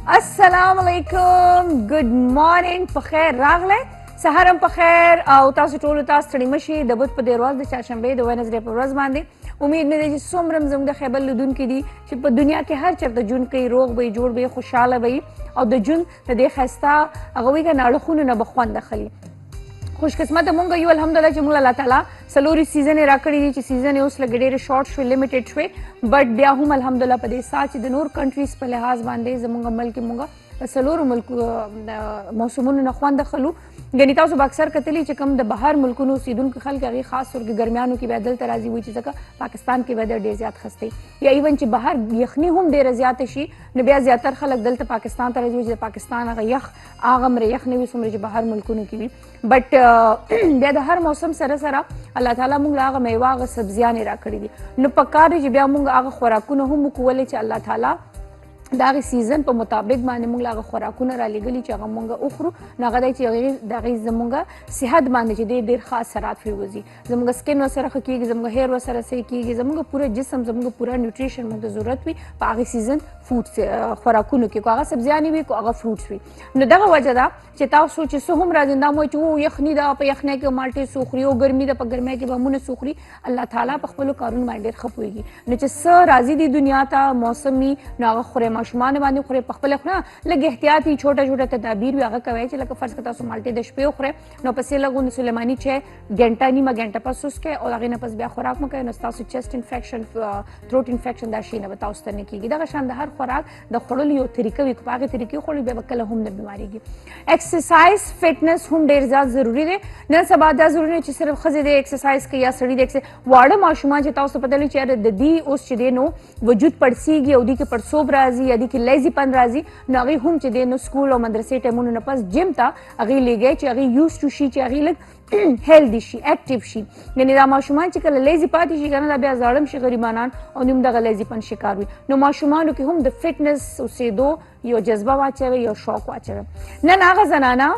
السلام علیکم، ګډ مارننګ، په خیر راغلی، سهار هم په خیر او تاسو ټولو ته ستړي مه شئ د بد په دې ورځ د چهارشنبې د وینزډې په ورځ باندې. امید مې دی چې څومره هم زموږ د خیبر لیدونکي دي چې په دنیا کې هر چېرته ژوند کوي، روغ به یې، جوړ به یې، خوشحاله به یې او د ژوند د دې ښایسته هغه وایي که اړخونو نه به خوند اخلي. خوش قسمته مونږ یو الحمدلله چې مونږ الله تعالی څلورې سیزنې راکړي دي چې سیزن یې اوس لږ ډېرې شارټ شوې، لیمیټډ شوې، بټ بیا هم الحمدلله په دې سات چې د نور کنټریز په لحاظ باندې زموږ ملک کې مونږ څلورو موسمونو نه خوند اخلو. ګنې تاسو به اکثر کتلي چې کوم د بهر ملکونو اوسېدونکي خلک هغې خاص طور کې ګرمیانو کې بیا دلته راځي وایي چې ځکه پاکستان کې ویدر ډېر زیات خسته یا ایون چې بهر یخني هم ډېره زیاته شي نو بیا زیاتر خلک دلته پاکستان ته راځي چې د پاکستان هغه یخ هغه یخ نه وي څومره چې بهر ملکونو کې وي. بټ بیا د هر موسم سره سره الله تعالی موږ له هغه میوه هغه سبزیانې راکړي دي نو پکار دی چې بیا موږ هغه خوراکونه هم وکولې چې الله تعالی د هغې سیزن په مطابق باندې موږ له هغه خوراکونه رالیږلي چې هغه موږ وخورو نو هغه دی چې د هغې زموږ صحت باندې چې دی ډېر ښه اثرات پرې وځي، زموږ سکن ورسره ښه کېږي، زموږ هیر ورسره صحیح کېږي، زموږ پوره جسم زموږ پوره نیوټریشن موږ ته ضرورت وي په هغې سیزن فوډ خوراکونو کې، که هغه سبزیانې وي که هغه فروټس وي. نو دغه وجه ده چې تاسو چې څه هم راځي دا مو چې او یخني ده په یخنۍ کې مالټې سوخري او ګرمي ده په ګرمۍ کې بمونه سوخري، الله تعالی په خپلو کارونو باندې ډېر ښه پوهېږي. نو چې څه راځي دي دنیا ته موسمي نو هغه خورئ، ماشومان باندې خورئ، په خپله خورئ، لږ احتیاط وي، چوټه چوټه تدابیر وي هغه کوئ چې لکه فرض کړه تاسو مالټې د شپې وخورئ نو پسې لږ غوندې سلیماني چای ګنټه نیمه ګنټه پس وڅښئ او هغې نه پس بیا خوراک مه کوئ نو ستاسو چیسټ انفیکشن تھروټ انفیکشن دا شي نه به تاسو ته نه کېږي. دغه شان د هر خوراک د خوړلو یو طریقه وي، که په هغې طریقې وخوړئ بیا به کله هم نه بیمارېږي. ایکسرسایز فټنس هم ډېر زیات ضروري دی. نن سبا دا ضروري نه چې صرف ښځې د ایکسرسایز کوي یا سړي د واړه ماشومان چې تاسو پته لري چې یاره د دې اوس چې دی نو وجود پړسېږي او دې کې پړسوب راځي یا دې کې لیزي پن راځي نو هغې هم چې دی نو سکول او مدرسې ټایمونو نه پس جم ته هغې لیږئ چې هغې یوز ټو شي چې هغې لږ هیلدي شي، اکټیو شي. یعنې دا ماشومان چې کله لیزي پاتې شي که نه دا بیا زاړه هم شي غریبانان او هم دغه لیزي پن شکار وي. نو ماشومانو کې هم د فټنس اوسېدو یو جذبه واچوئ، یو شوق واچوئ. نن هغه زنانه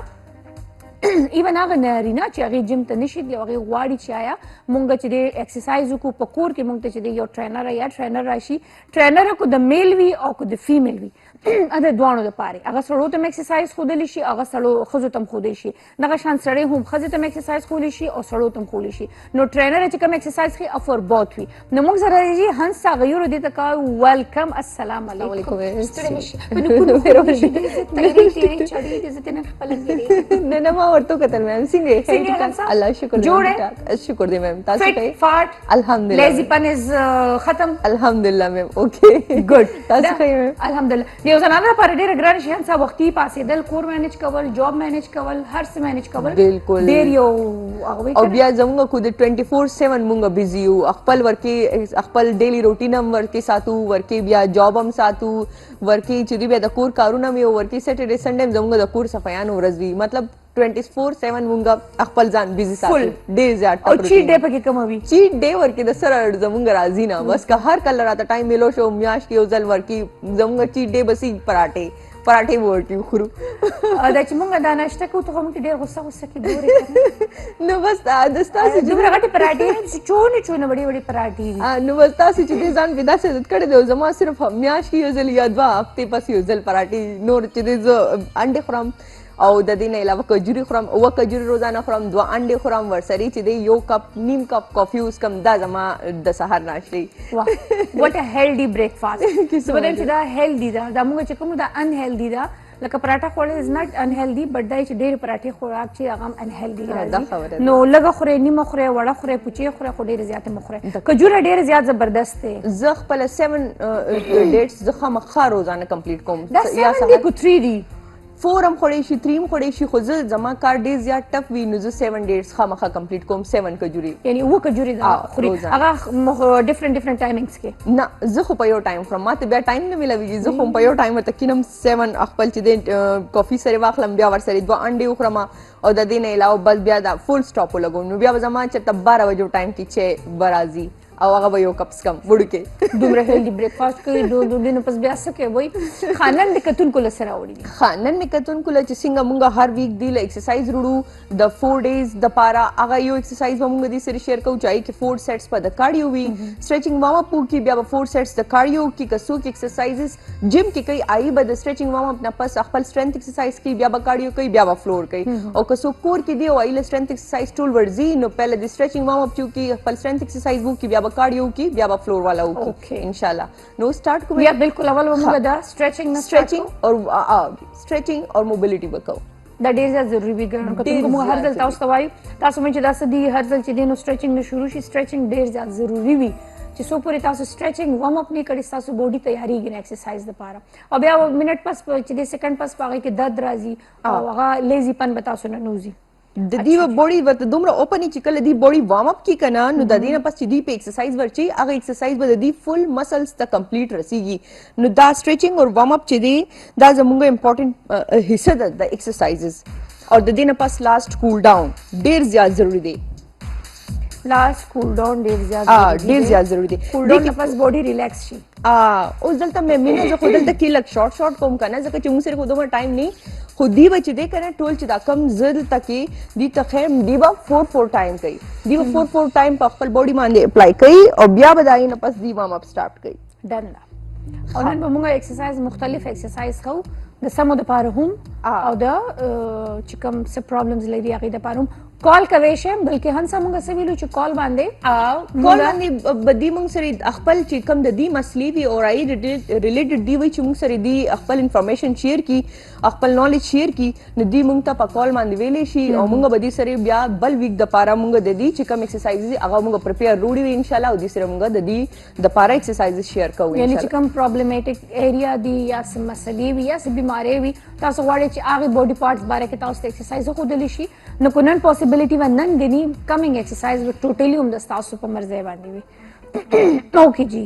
ایون هغه نارینه چې هغې جم ته نشي تللی او هغې غواړي چې آیا مونږ چې دی ایکسرسایز وکړو په کور کې مونږ ته چې دی یو ټرینر یا ټرینر راشي، ټرینر که د میل وي او که د فیمیل وي د دواړو دپارې هغه سړو ته هم ایکسرسایز ښودلی شي، هغه ښځو ته هم ښودلی شي، دغه شان سړی هم ښځې ته هم ایکسرسایز ښودلی شي او سړو ته هم ښودلی شي. نو ټرینر چې کوم ایکسرسایز ښي فور بوت وي. نو موږ سره دی هنس تغیرو دې ته کوو ویلکم، السلام علیکم. ستړي مه شي په نکونو خورو شي تیرې تیرې چړې دې زه ته نن خپله تېرې نه نه ما ورته وکتل میم څنګه الله شکر جوړ شکر دی میم تاسو فټ فاټ الحمدلله لیزی پن از ختم الحمدلله میم اوکې ګډ تاسو ښه میم الحمدلله. یو زنانه لپاره ډېره ګرانه شي هڅه وختي پاسېدل، کور مینج کول، جاب مینج کول، هر څه مینج کول بالکل ډېر یو هغه او بیا زموږ کو د 24/7 مونږ بیزی یو، خپل ورکې خپل ډیلی روټین هم ورکې ساتو، ورکې بیا جاب هم ساتو، ورکې چې بیا د کور کارونه هم یو، ورکې سیټرډے سنډے هم زموږ د کور صفایانو ورځ وي، مطلب 24/7 مونږ خپل ځان بیزی ساتو ډېر زیات. او چیټ ډے پکې کومه وي؟ چیټ ډے ورکې د سره زموږ راځي نه، بس که هر کله راته ټایم میلو شو میاشت کې یو ځل ورکې زموږ چیټ ډے بس پراټې به ورکې وخورو. دا چې مونږ دا ناشته کوو ته خو مونږ ډېر غصه غصه کې ګورې نو بس د ستاسو دومره غټې پراټې چې چونې چونې وړې وړې پراټې وي نو بس تاسو چې دې ځان پیدا عادت کړی دی او زما صرف میاشت کې یو ځل یا 2 هفتې پس یو ځل پراټې، نور چې دی زه انډې خورم او د دې نه علاوه کجوري خورم، 2 کجوري روزانه خورم، 2 انډې خورم، ورسره چې دی 1 کپ نیم کپ کافي اوس کم دا زما د سهار ناشتې. واه واټ ا هیلدي بریکفاسټ. زه به وایم چې دا هیلدي ده، دا موږ چې کوم دا انهیلدي ده لکه پراټه خوړل از ناټ انهیلدي بټ دا چې ډېرې پراټې خوراک چې هغه هم انهیلدي راځي نو لږه خورئ، نیمه خورئ، وړه خورئ، پوچې خورئ خو ډېرې زیاتې مه خورئ. کجوره ډېره زیات زبردست دی. زه خپله 7 ډیټس زه خامخا روزانه کمپلیټ کوم. دا 7 دی که 3 دی؟ 4 هم خوړی شي، 3 هم خوړی شي، خو زه زما کار ډېر زیات ټف وي نو زه 7 ډیټس خامخا کمپلیټ کوم. 7 کجوري یعنې 7 کجوري خوري هغه ډفرنټ ټایمنګس کې؟ نه زه خو په یو ټایم خورم، ما ته بیا ټایم نه میلاویږي، زه خو په یو ټایم ورته کینم 7 خپل چې دی کافي سره واخلم، بیا ورسره 2 انډې وخورم او د دې نه علاوه بس بیا دا فول سټاپ ولګوم نو بیا به زما چېرته 12 بجو ټایم کې چې به راځي او هغه به یو کپ سکم وړوکی دومره هیلدي بریکفاسټ کوي دو دینو پس بیا څه کوي وایي خانن د کتونکو له سره وړي دي ښه نن مې کتونکو له چې څنګه مونږ هر ویک دی له ایکسرسایز وړو د 4 ډیز دپاره هغه یو ایکسرسایز به مونږ دې سره شیر کوو چې هغې کې 4 سیټس په د کارډیو وي سټریچنګ وارم اپ وکړي بیا به 4 سیټس د کارډیو وکړي که څوک ایکسرسایزز جم کې کوي هغې به د سټریچنګ وارم اپ نه پس خپل سټرینث ایکسرسایز کوي بیا به کارډیو کوي بیا به فلور کوي او که څوک کور کې دی او هغې له سټرینث ایکسرسایز ټول ورځي نو پهله د سټریچنګ وارم اپ چې وکړي خپل سټرینث ایکسرسایز وکړي بیا به کارډیو وکړي بیا به فلور والا وکړي انشاءالله نو سټارټ کوو یا بالکل اول به موږ د سټریچنګ نه سټریچنګ اور موبیلیټي به کوو دا ډیر زیات ضروری وي ګرانو کتونکو موږ هر ځل تاسو ته وایو تاسو مونږ چې دا څه دي هر ځل چې دی نو سټریچنګ نه شروع شي سټریچنګ ډیر زیات ضروری وي چې څو پورې تاسو سټریچنګ وارم اپ نه کړئ ستاسو باډي تیاریږي نه ایکسرسایز دپاره او بیا منټ پس چې د سیکنډ پس په هغې کې درد راځي او هغه لیزي پن به تاسو نه نوځي د دې باډي ورته دومره اوپن چې کله دی باډي وارم اپ کی کنه نو د دې نه پس چې دی په ایکسرسایز ورچی هغه ایکسرسایز به د دې فل مسلز ته کمپلیټ رسیږي نو دا سټریچنګ او وارم اپ چې دی دا زموږ امپورټنٹ حصہ ده د ایکسرسایزز او د دې نه پس لاست کول ډاون ډیر زیات ضروری دی لاست کول ډاون ډیر زیات ضروری دی کول ډاون نه پس باډي ریلیکس شي اوس دلته مې مینه زه خو دلته کې لږ شارټ کوم کنه ځکه چې موږ سره خو دومره ټایم نه خو دی به چې دی کنه ټول چې دا کم زه دلته کې دی ته خیر دی به 4 ټایم کوي دی به 4 ټایم په خپل باډي باندې اپلای کوي او بیا به د هغې نه پس دی وارم اپ سټارټ کوي ډن ده او نن به موږ ایکسرسایز مختلف ایکسرسایز کوو د سمو دپاره هم او د چې کوم څه پرابلمز لري هغې دپاره هم کال کوی شم بلکې هنسا موږ څه ویلو چې کال باندې بدی موږ سره خپل چې کوم د دې مسلې وي او راي ریلیټډ دی وي چې موږ سره دی خپل انفارمیشن شیر کی خپل نالج شیر کی نو دی موږ ته په کال باندې ویلې شي او موږ به دې سره بیا بل ویک د پاره موږ د دې چې کوم ایکسرسایز هغه موږ پریپیر روړي وي ان شاء الله او دې سره موږ د دې د پاره ایکسرسایز شیر کوو یعنی چې کوم پرابلمټیک ایریا دی یا سم مسلې وي یا سم بیماری وي تاسو غواړئ چې هغه باډي پارټس باره کې تاسو ایکسرسایز خودلی شي نو کو نن پوسیبلیټی و نن غنی کمینګ ایکسرسایز و ټوټلی هم د تاسو په مرزه باندې وي اوکې جی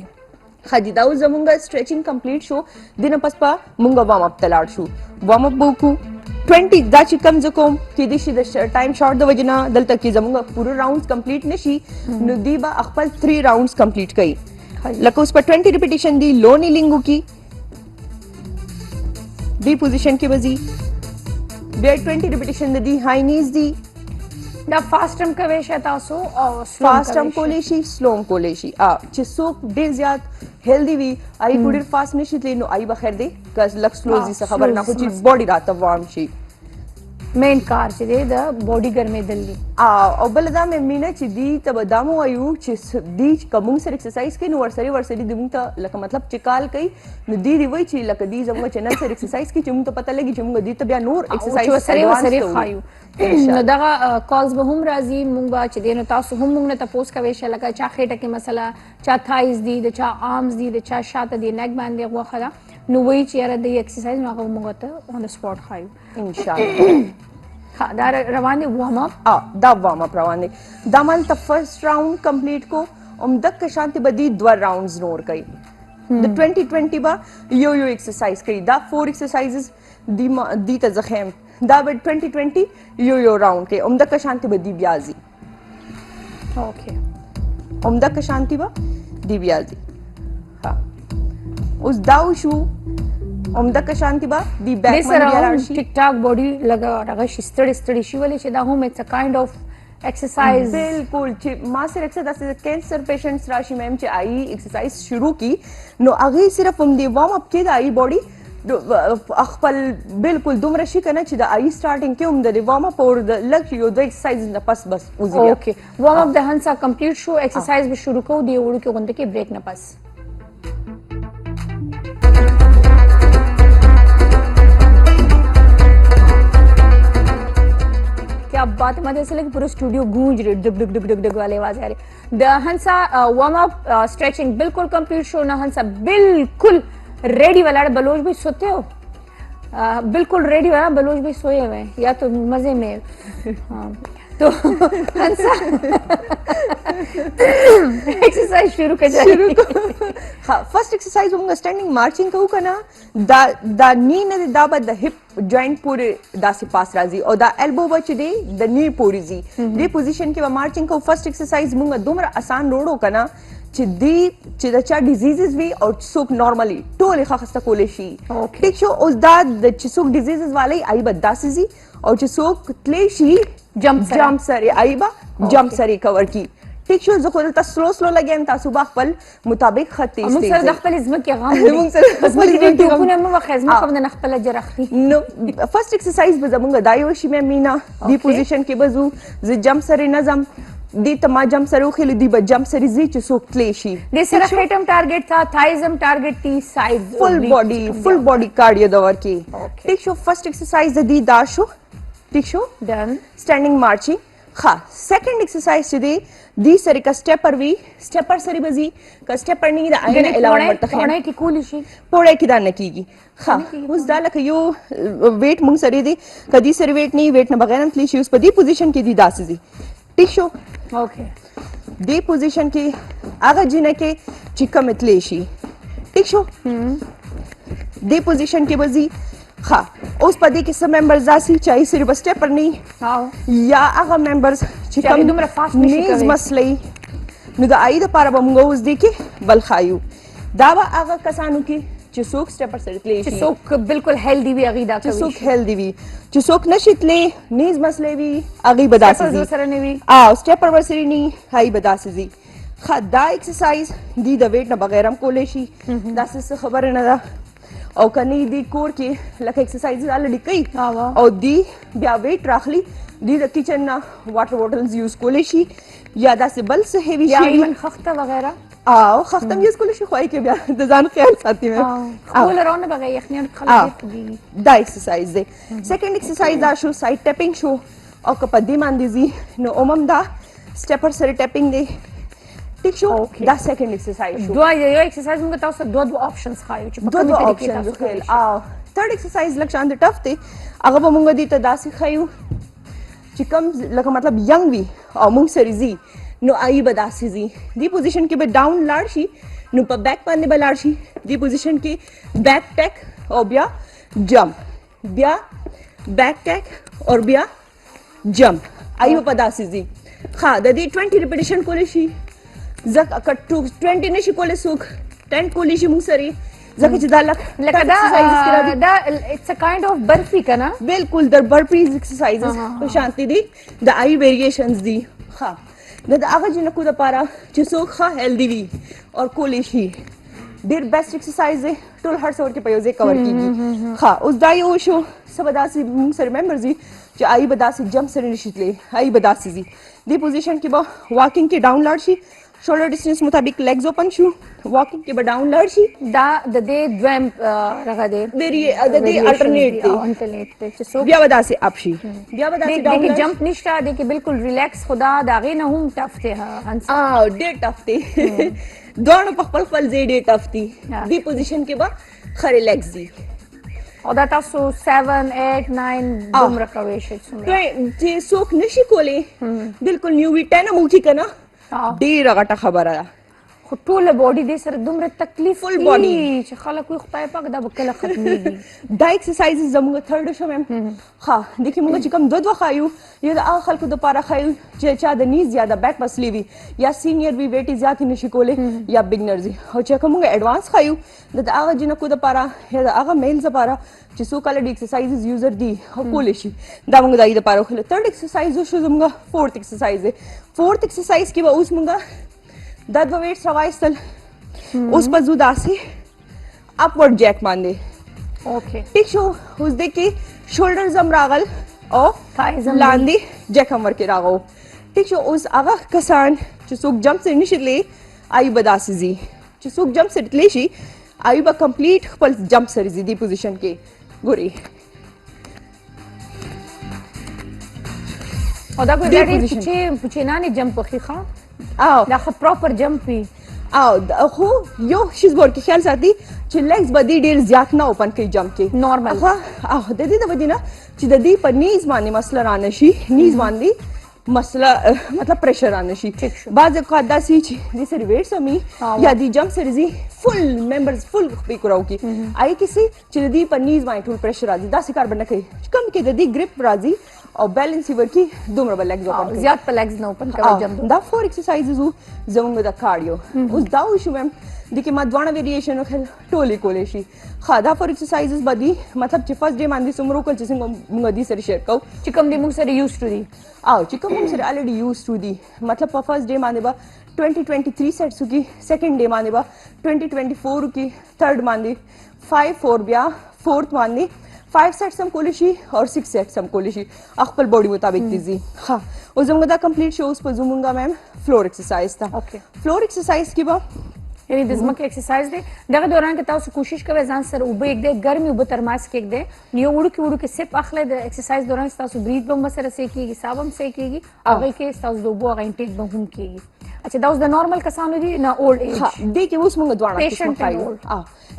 خدي دا زمونږ سټریچنګ کمپلیټ شو دنه پس په مونږ وارم اپ تلاړ شو وارم اپ وکړو 20 دا چې کم زکوم کې د شي د ټایم شارټ د وجنه دلته کې زمونږ پوره راوندز کمپلیټ نشي نو دی با خپل 3 راوندز کمپلیټ کړي لکه اوس په 20 ریپیټیشن دی لو نیلینګو کې دی پوزیشن کې بزي بیا 20 ریپیټیشن دی هائی نیز دی دا فاست هم کوي شي تاسو او فاست هم کولی شي سلو هم کولی شي چې څوک ډیر زیات هیلدي وي آی کو ډیر فاست نشي تللی نو آی بخیر دی که لک سلو زی څه خبر نه خو چې باډي راته وارم شي مین کار چې دی د باډي ګرمېدل دي او بل دا مې مینه چې دی ته به دا مو وایو چې دی که موږ سره ایکسرسایز کوي نو ورسره دی موږ ته لکه مطلب چې کال کوي نو دی وایي چې لکه دی زموږ چې نن سره ایکسرسایز کوي چې موږ ته پته لګي چې موږ دی ته بیا نور ایکسرسایز سره خایو نو دغه کالز به هم راځي موږ چې دی نو تاسو هم موږ نه تپوس کوئ شئ لکه چا خېټه کې مسله چا تھایز دي د چا آرمز دي د چا شاته دی نیک باندې غوښه ده نو وایي چې یاره د ایکسرسایز نو هغه موږ ته اون د سپاټ خایو انشاءالله دا روان دی وارم اپ دا وارم اپ روان دی دا من ته فرست راوند کمپلیټ کو دک شانتی بدی 2 راوندز نور کوي د 2020 با یو ایکسرسایز کوي دا 4 ایکسرسایزز دی ته زخم دا به 2020 یو راوند کوي دک شانتی بدی بیازي اوکې دک شانتی با دی بیازي ها اوس دا شو دک شانتی با دی بیک باندې راشي ټیک ټاک باډي لگا هغه شي ستړي شي ولې چې دا هم اټس ا کایند اف ایکسرسایز بالکل چې ما سره اکثر داسې کینسر پیشنټس راشي میم چې آئی ایکسرسایز شروع کی نو هغه صرف هم دی وارم اپ کې د آئی باډي خپل بالکل دومره شي کنه چې د آئی سٹارټینګ کې هم د وارم اپ اور د لګ یو د ایکسرسایز نه پس بس وزي اوکې وارم اپ د هنسا کمپلیټ شو ایکسرسایز به شروع کوو دی وړو کې غونډه کې بریک نه پس क्या बात है मतलब ऐसा लगे पूरा स्टूडियो गूंज रहे डग डग डग डग डग वाले आवाज आ रही द हंसा वार्म अप स्ट्रेचिंग बिल्कुल कंप्लीट शो ना हंसा बिल्कुल रेडी वाला बलोच भी सोते हो बिल्कुल रेडी वाला बलोच भी सोए हुए या तो मजे में हाँ तो हंसा एक्सरसाइज शुरू कर जाए हाँ फर्स्ट एक्सरसाइज होगा स्टैंडिंग मार्चिंग कहूँ का ना दा नी ने दा बद द हिप जॉइंट पूरे दा से पास राजी और दा एल्बो बच दे द नी पूरी जी दे पोजीशन के मार्चिंग को फर्स्ट एक्सरसाइज मुंगा दुमरा आसान रोडो का ना چې دی چې د چا ډیزیزز وي او څوک نارملی ټول ښه خسته کولی شي Okay. ټیک شو اوس دا د چې څوک ډیزیزز والی ای به داسې ځي او چې څوک تلی شي جمپ سره ای به جمپ سره کور کی ټیک شو زه خو دلته سلو لګیم تاسو به خپل مطابق خط تیز موږ سره د تیز خپل ځمکې غم لري. موږ سره د خپل ځمکې ځمکې غم. ټوپونه مه وهئ، ځمکه به نه خپله جره اخلي. نو فرست ایکسرسایز به زمونږ دا یو شي مې مینا دی Okay. پوزیشن کې به زو زه جمپ سره نه ځم دی ته ما جمپ سره وخېلو دی به جمپ سره ځي چې څوک تلی شي د سره خېټم ټارګټ تھا، تھایزم ټارګټ تھی، سایډ فل باډي کارډیو د ورکی Okay. ټیک شو فرست ایکسرسایز د دی دا شو ټیک شو ډن. स्टैंडिंग मार्चिंग हाँ सेकंड एक्सरसाइज चे दी सरी का स्टेपर वी स्टेपर सरी बजी का स्टेपर नहीं दा आईना अलावा मरता है पौड़े की कूली शी पोड़े की दान कीगी हाँ उस दाल का यो वेट मुंग सरी दी कदी सरी वेट नहीं वेट ना बगैर अंतली शी उस पर दी पोजीशन की दी दास दी ठीक शो ओके दी पोजीशन की आगा जीने के चिक्का मितले शी ठीक शो दी पोजीशन की बजी हाँ उस पदी के सब मेंबर्स दासी चाहे सिर्फ स्टेपर नहीं आओ या आगा मेंबर्स चाहे दुमरा fast नशी नीज कवे. मसले नु दा आई द पारा बमगो उस दी के बल खायू दावा आगा कसानु की चुसुक स्टेपर सरतले چې څوک بالکل हेल्दी وي هغه دا کوي. चुसुक हेल्दी वी चुसुक नशितले नीज मसले वी आगे बदासी Steppers दी वसره نه وي. स्टेपर वसरी नहीं हाई बदासी दी खदा एक्सरसाइज दी द वेट न बगैरम कोलेशी दास से खबर न दा او کني دی کور کې لکه ایکسرسایز الریډي کوي او دی بیا ویټ راخلی دی د کچن نه واټر بوتلز یوز کولی شي یا داسې بل څه هیوي یا شي ایون خخته وغیرہ او ختم یوز کولی شي خو کې بیا د ځان خیال ساتي مې خپل رونه بغیر یخنی خلک دي دا ایکسرسایز دی سیکنډ ایکسرسایز دا شو سایډ ټیپینګ شو او کپدی باندې نو اومم دا سټیپر سره ټیپینګ دی ٹھیک شو دا سیکنډ ایکسرسایز شو دوه یو ایکسرسایز موږ تاسو دوه آپشنز خایو چې په کومه دوه طریقې آپشنز تاسو خیل کولی شئ. او تھرد ایکسرسایز لکه شان د ټف دی هغه به مونږ دې ته داسې خایو چې کم لکه مطلب ینګ وي او مونږ سره زی نو آی به داسې زی دی پوزیشن کې به ډاون لاړ شي نو په بیک باندې به لاړ شي دی پوزیشن کې بیک ټیک او بیا جمپ بیا بیک ټیک اور بیا جمپ آی به په داسې زی ها د دې 20 ریپیټیشن کولی شي زکه کټو 20 نشي کولی څوک 10 کولی شي مونږ سره ځکه چې دا لکه دا اټس ا کایند اف برفی کنه بالکل د برپیز ایکسرسایزز په شانتي دي د آی ویریشنز دي ها د هغه جنکو د پاره چې څوک ښه هیلدي وي او کولی شي ډیر بیسټ ایکسرسایز دی ټول هر څور کې په یو ځای کور کیږي ها اوس دا یو شو سبداسي موږ سره ممبرز دي چې آی بداسي جمپ سره نشیتلې آی بداسي دي دی پوزیشن کې به واکینګ کې ډاون لاړ شي شولډر ډیسټنس مطابق لیگز اوپن شو واکینګ کې به ډاون لاړ شي دا د دې دویم رغه دی د دې الټرنیټ دی الټرنیټ دی چې څوک بیا بداسي اپ شي بیا بداسي ډاون دغه جمپ نشته دغه بالکل ریلیکس خدا دا غي نه هم ټف دی هانس ډېر ټف دی دوه په خپل ځای ډېر ټف دی دی پوزیشن کې به خره لیگز دی او دا تاسو 7 8 9 دومره کوي شي چې څوک نشي کولی بالکل نیو وی 10 مو کې کنه ډیره غټه خبره ده خو ټوله باډي دې سره دومره تکلیف فل باډي چې خلک وي خدای پاک دا به کله ختمېږي دا ایکسرسایز زموږ تھرډ شو مم ها دغه موږ چې کوم دوه خایو یا د هغه خلکو د پاره خایو چې چا د نیز زیاده بیک مسلې وي یا سینیئر وی ویټ زیات نشي کولی یا بګنرز او چې کوم ایڈوانس خایو د هغه جنکو د پاره یا د هغه میلز لپاره چې سو کله د ایکسرسایزز یوزر دي او کولی شي دا موږ دای د پاره خل تھرډ ایکسرسایز شو زموږ فورث ایکسرسایز فورث ایکسرسایز کې به اوس موږ دا دوه ویټس راوایستل اوس په زو داسې اپورډ جیک باندې اوکے ٹھیک شو اوس د کې شولډرز هم راغل او لاندې جیک هم ورکې راغو ٹھیک شو اوس هغه کسان چې څوک جمپ سره نشي تللی آی به داسې ځي چې څوک جمپ سره تللی شي آی به کمپلیټ خپل جمپ سره ځي دې پوزیشن کې ګوري او دا کوئی ډېر چې پوچینانه جمپ وکړي ښا او دا خو پراپر جمپ وي او خو یو شیز ګور کې خیال ساتي چې لیگز به دې ډېر زیات نه اوپن کوي جمپ کې نارمل او د دې د وجې نه چې د دې په نیز باندې مسله رانه شي نیز باندې مسله مطلب پریشر رانه شي بعض اوقات داسې چې دې سره ویټ سمي یا دې جمپ سره زی فل ممبرز فل په کراو کې آی کسی چې دې په نیز باندې ټول پریشر راځي داسې کار بنه کوي کم کې د دې گریپ راځي او بیلنس ورکی دومره بل لیگز اوپن کوي زیات په لیگز نه اوپن کوي جمپ دا 4 ایکسرسایزز زموږ د کارډیو اوس دا وشو مم د کې ما دوه ویریشن وکړ ټولې کولې شي خا دا 4 ایکسرسایزز باندې مطلب چې فرست ډے باندې څومره کول چې څنګه موږ دې سره شیر کوو چې کوم دې موږ سره یوز ټو دي او چې کوم موږ سره الریډي یوز ټو دي مطلب په فرست ډے باندې با 2023 سیټس کی سیکنډ ډے باندې با 2024 کی تھرڈ باندې 5 4 بیا فورث باندې 5 سیټس هم کولی شي او 6 سیټس هم کولی شي خپل باډي مطابق دي ها او زموږ دا کمپلیټ شوز په زموږه مم فلور ایکسرسایز تا فلور ایکسرسایز کې به یعنی د ځمکې ایکسرسایز دی دغه دوران کې تاسو کوشش کوئ ځان سره اوبه کېږدئ ګرمې اوبه ترماس کېږدئ یو وړوکې سپ اخلئ د ایکسرسایز دوران ستاسو برید به هم ورسره صحیح کېږي ساه به هم صحیح کېږي هغې کې ستاسو د اوبو هغه انټیک به هم کېږي اچھا دا اوس د نارمل کسانو دي نه اولډ ایج دې کې اوس موږ دواړه قسمه خایو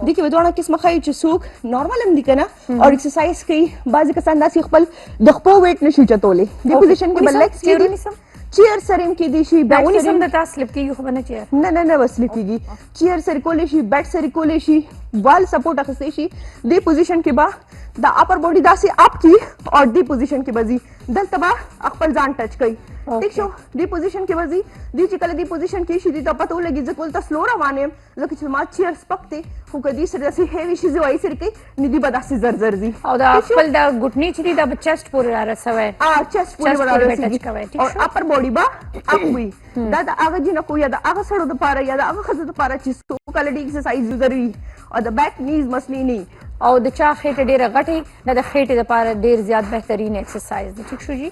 دې کې دواړه قسمه خایو چې څوک نارمل هم دي کنه او ایکسرسایز کوي بعضې کسان داسې خپل د خپل ویټ نشي چتولی دې پوزیشن کې بل لیگز کېږي چیر سره هم کې دي شي بیک سره هم د تاسو سلیپ کېږي خو به نه چیر نه بس سلیپ کېږي چیر سره کولی شي بیک سره کولی شي وال سپورټ اخیستی شي دې پوزیشن کې به دا اپر باډي داسې اپ کی او دې پوزیشن کې به ځي دلته به خپل ځان ټچ کوي ٹھیک شو دی پوزیشن کې وځي دی چې کله دی پوزیشن کې شي دی ته پته ولګي ځکه ولته سلو روانه یم ځکه چې ما چیر سپک دی خو کدي سره داسې هیوي شي زوای سره کوي ندی به داسې زر ځي او دا خپل دا ګټنی چې دی دا چست پورې را رسوي چست پورې را رسوي او اپر باډي با اپ وي دا د هغه جن کو یا د هغه سره د پاره یا د هغه خزه د پاره چې سو کله دی ایکسرسایز ضروري او د بیک نیز مسلی نه او د چا خېټه ډیره غټي نه د خېټې لپاره ډیر زیات بهترین ایکسرسایز دی ٹھیک شو جی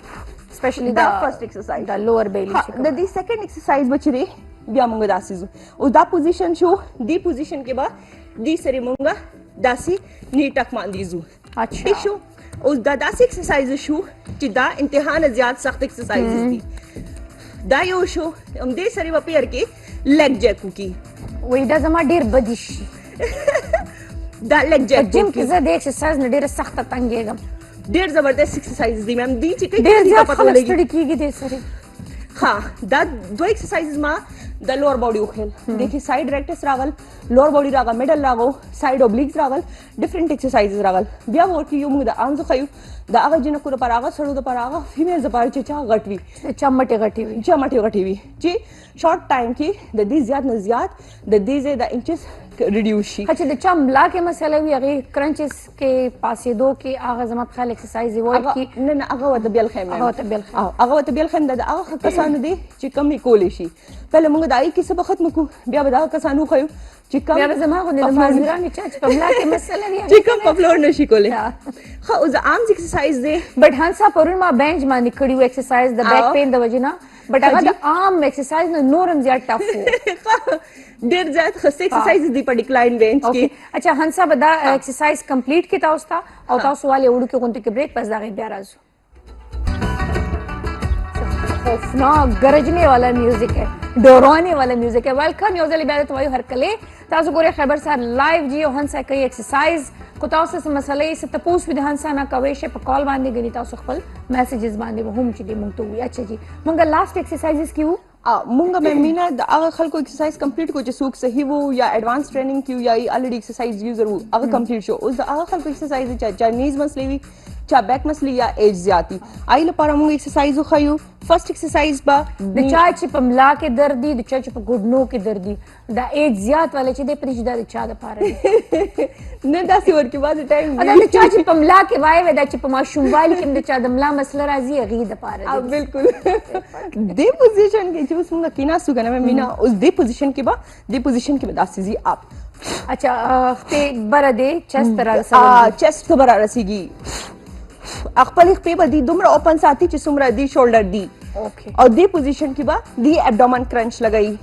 اسپیشلی دا فرست ایکسرسایز دا لوور بیلی د دې سیکنډ ایکسرسایز بچره بیا موږ داسې او دا پوزیشن شو دی پوزیشن کې با دی سره موږ داسې نیټک باندې زو اچھا شو او دا داسې ایکسرسایز شو چې دا انتها نه زیات سخت ایکسرسایز دي دا یو شو هم دې سره په پیر کې لیگ جیک کی وای دا زما ډیر بدی شي دا لیگ جیک جیم کې زه د ایکسرسایز نه ډیره سخته تنګېږم ډیر زبردست ایکسرسایز دي میم دی چې ډیر زیات خلک ستړي کېږي دې سره ها دا دوه ایکسرسایزز ما د لوور باډي وخل देखिए साइड रेक्टस रावल लोअर बॉडी रागा मिडल रागो साइड ओब्लिक्स रावल डिफरेंट एक्सरसाइजेस रावल बया ورکی یو موږ د انځ خیو د هغه جن کو پر هغه سړو د پر هغه فیمیل زپاره چې چا غټوي چمټه غټي وي چې شارټ ټایم کې د دې زیات نه زیات د دې زې د انچز ریډیوس شي چې د چم لا کې مسله وي هغه کرنچز کې پاسېدو کې هغه زما په خیال ایکسرسایز وای کی نه هغه وته بیل خیم هغه وته بیل خیم د هغه کسانو دي چې کم نه کولی شي پهله موږ دای کې سبق ختم کو بیا به دا کسانو خو چې کم بیا زما غو د مازیرانو چې په ملا کې مسله وي چې کم په فلور نشي کولی خو اوس عام ایکسرسایز دی بٹ هانسا پرون ما بنچ باندې کړیو ایکسرسایز د بیک پین د وجنه بٹ هغه د عام ایکسرسایز نه نورم زیات ټف وو ډیر زیات خسته ایکسرسایز دی په ډیکلاین بنچ کې اچھا هانسا بدا ایکسرسایز کمپلیټ کی تاسو ته او تاسو والے وړو کې غونډه کې بریک پس دا غي بیا راځو خوفناک گرجنے والا میوزک ہے ڈورانے والا میوزک ہے ویلکم یو ځل بیا ته وایو هر کله تاسو ګورئ خبر سره لایو جی او هانسا کوي ایکسرسایز کو تاسو سره مسلې څه تاسو به هانسا نه کوي چې په کال باندې غني تاسو خپل میسجز باندې هم چې دې مونږ ته وي اچھا جی مونږ لاست ایکسرسایزز کیو مونږ به مینا د هغه خلکو ایکسرسایز کمپلیټ کو چې څوک صحیح وو یا ایڈوانس ټریننګ کیو یا الریډي ایکسرسایز یوزر وو هغه کمپلیټ شو اوس د هغه خلکو ایکسرسایز چې چاینیز مسلې وي چا بیک مسلې یا ایج زیاتی آی لپاره موږ ایکسرسایز وخایو فرست ایکسرسایز با د چا چې په ملا کې درد دي د چا چې په ګډنو کې درد دي دا ایج زیات والے چې د پرېږ د چا د پاره نه داسې ورکې بعضې ټایم دا د چا چې په ملا کې وای دا چې په ماشوموالي کې د چا د ملا مسله راځي هغې دپاره بالکل دې پوزیشن کې چې اوس موږ کېناستو که نه مینا اوس دې پوزیشن کې به دې پوزیشن کې به داسې ځي اپ اچھا خپې بره دی چست ته را چست ته به را رسېږي خپل خپې به دي دومره اوپن ساتي چې څومره دي شولډر دي او دې پوزیشن کې به دې ایبډومن کرنچ لګوي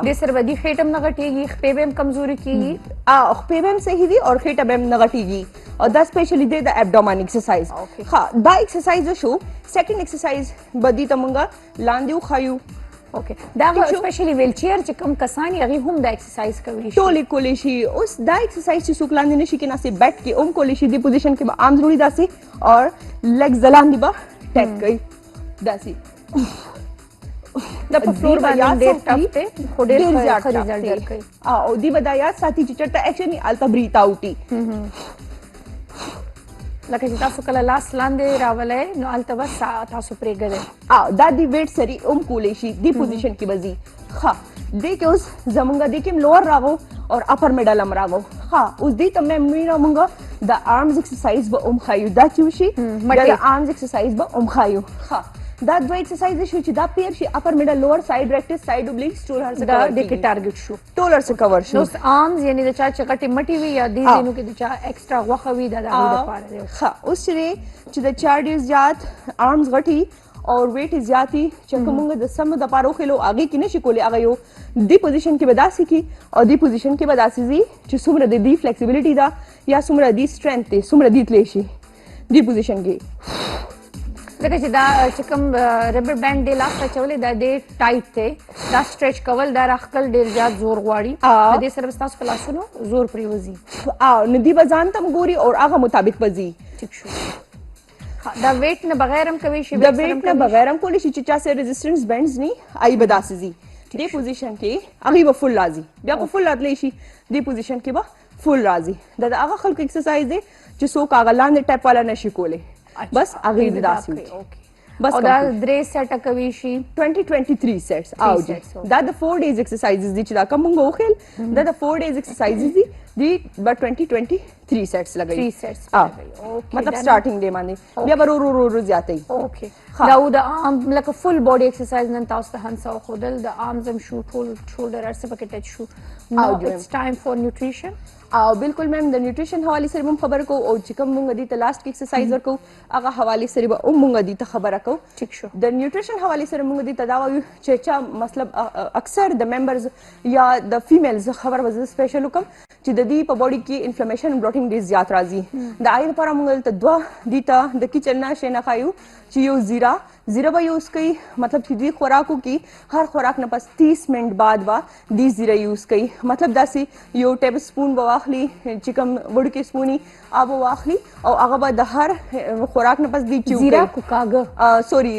دې سره به دې خېټه هم نه غټېږي خپې به هم کمزوري کېږي خپې به هم صحیح دي او خېټه به هم نه غټېږي او دا سپیشلی دی د ایبډومن ایکسرسایز دا ایکسرسایز شو سیکنډ ایکسرسایز به دې ته موږ لاندې وښایو دا سپیشلی ویل چیر چې کم کسان هغه هم دا ایکسرسایز کوي ټولې کولی شي اوس دا ایکسرسایز چې څوک لاندې نشي کېناستې بیټ کې هم کولی شي دې پوزیشن کې به عام ضروري داسې اور لیګز لاندې به ټیک کوي داسې دا په فلور باندې ډېر ټف دی خو ډېر ښه رزلټ ورکوي او دې به دا یاد ساتي چې چېرته ایکشن هلته بریت آوټي لکه چې تاسو کله لاس لاندې راولئ نو هلته به تاسو پرېږدئ دا دی ویټ سری کولی شي دی پوزیشن کې به ځي ښه دی کې اوس زمونږ دی کې هم لوور راغو او اپر میډل هم راغو ښه اوس دی ته مینا مونږ د آرمز ایکسرسایز به هم ښایو دا چې وشي بیا د آرمز ایکسرسایز به هم ښایو ښه دا دوه ایکسرسایز شو چې دا پیر شي اپر میډل لوور سایډ ریکټس سایډ اوبلیکس ټول هر څه کور د کې ټارګټ شو ټول هر څه کور شو نو آرمز یعنی د چا چې غټې مټې وي یا دې ځینو کې د چا ایکسټرا غوښه وي دا د هغوی دپاره دی ښه اوس چې د چا ډېر زیات آرمز غټي او ویټ زیاتی چې کومه د سم د پاره خلو اگې کې نشي کولی هغه یو دی پوزیشن کې بداسي کی او دی پوزیشن کې بداسي زی چې څومره د دی فلیکسیبিলিټی دا یا څومره دی سټرنث دی څومره دی تلی شي دی پوزیشن کې لکه چې دا چې کوم ربر بینډ دی لاس ته چولې دا ډېر ټایټ دی دا سټریچ کول دا راخکل ډېر زیات زور غواړي د دې سره به ستاسو په لاسونو زور پرېوځي نو دی به ځان ته ګوري او هغه مطابق به ځي ټیک شو دا ویټ نه بغیر هم کوي شي د ویټ نه بغیر هم کولی شي چې چا سره ریزिस्टेंस بینډز نه آی به داسې ځي دی پوزیشن کې هغه به فل راځي بیا په فل راتلی شي دی پوزیشن کې به فل راځي دا هغه خلکو ایکسرسایز دی چې څوک هغه لاندې ټاپ والا نشي کولی بس هغه دې داسې وي بس او دا درې سیټه کوي شي 23 سیټس او دا د 4 ډیز ایکسرسایزز دي چې دا کوم موږ وخیل دا د 4 ډیز ایکسرسایزز دي but 23 سیټس لګي 3 سیټس مطلب سٹارټینګ ډے باندې بیا ورو زیاتې اوکے دا د ارم لکه فل باډي ایکسرسایز نن تاسو ته هنسا خودل د ارمز هم شو ټول شولډر ارسه پکې ټچ شو نو اټس ټایم فور نیوټریشن او بالکل میم د نیوټریشن حواله سره هم خبر کو او چې کوم مونږ دي ته لاست کې ایکسرسایز ورکو هغه حواله سره به مونږ دي ته خبره کو ټیک شو د نیوټریشن حواله سره مونږ دي ته دا وایو چې چا مطلب اکثر د ممبرز یا د فیمیلز خبر وزه سپیشل کوم چې د دې په باډي کې انفلیمیشن بلوټینګ ډیر زیات راځي د آی لپاره مونږ ته دوه دي ته د کچن نه شي نه خایو چې یو زیرا به یوز کوي مطلب چې دې خوراکو کې هر خوراک نه پس 30 منټ بعد وا دې زیرا یوز کوي مطلب داسې یو ټیبل سپون به واخلي چې کوم وړوکی سپونی آب واخلي او هغه به د هر خوراک نه پس دې چیو زیرا کو کاغه سوري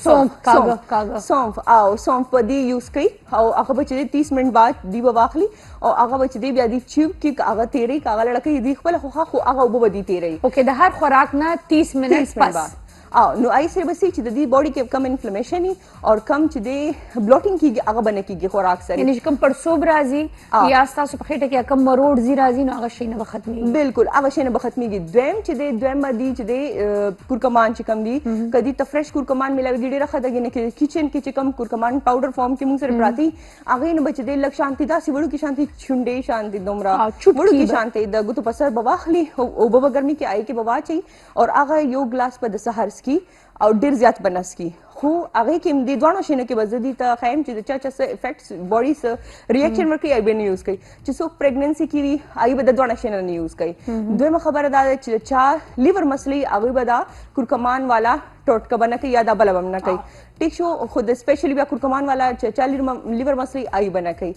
سونف کاغه سونف په دې یوز کوي او هغه به چې 30 منټ بعد دې به واخلي او هغه به چې دې بیا دې چیو کې هغه تیری کاغه لړکې دې خپل خو هغه وب دې تیری اوکے د هر خوراک نه 30 منټ پس نو آی سره بس چې د دې باډي کې کم انفلیمیشن او کم چې د بلوټینګ کیږي هغه بنه کیږي خوراک سره یعنی کوم پړسوب راځي یا تاسو په خېټه کې کوم مروړ زی راځي نو هغه شي نه ختمي بالکل هغه شي نه ختميږي دویم چې دویم باندې چې د کورکمان چې کم دي کدي ته فرش کورکمان ملاوي ډیره خدای نه کې کچن کې چې کم کورکمان پاوډر فارم کې موږ سره پراتی هغه نه بچ دې لک شانتي دا سی وړو کې شانتي چونډې شانتي دومره وړو کې شانتي د ګوتو په سر بواخلي او بابا ګرمي کې آی کې بوا چي او هغه یو ګلاس په د سحر سکی او ډیر زیات بنس کی خو هغه کې د دوه شینه کې وزدي ته خیم چې د چا افیکټس باډي سره ریاکشن ورکړي ای به یوز کوي چې څوک پریګننسي کې ای به د دوه شینه نه یوز کوي دویمه خبره دا چې چا لیور مسلې هغه به دا کورکمان والا ټوټکا بنه کوي یا دا بل بم نه کوي ټیک شو خود سپیشلی بیا کورکمان والا چې چا لیور مسلې ای بنه کوي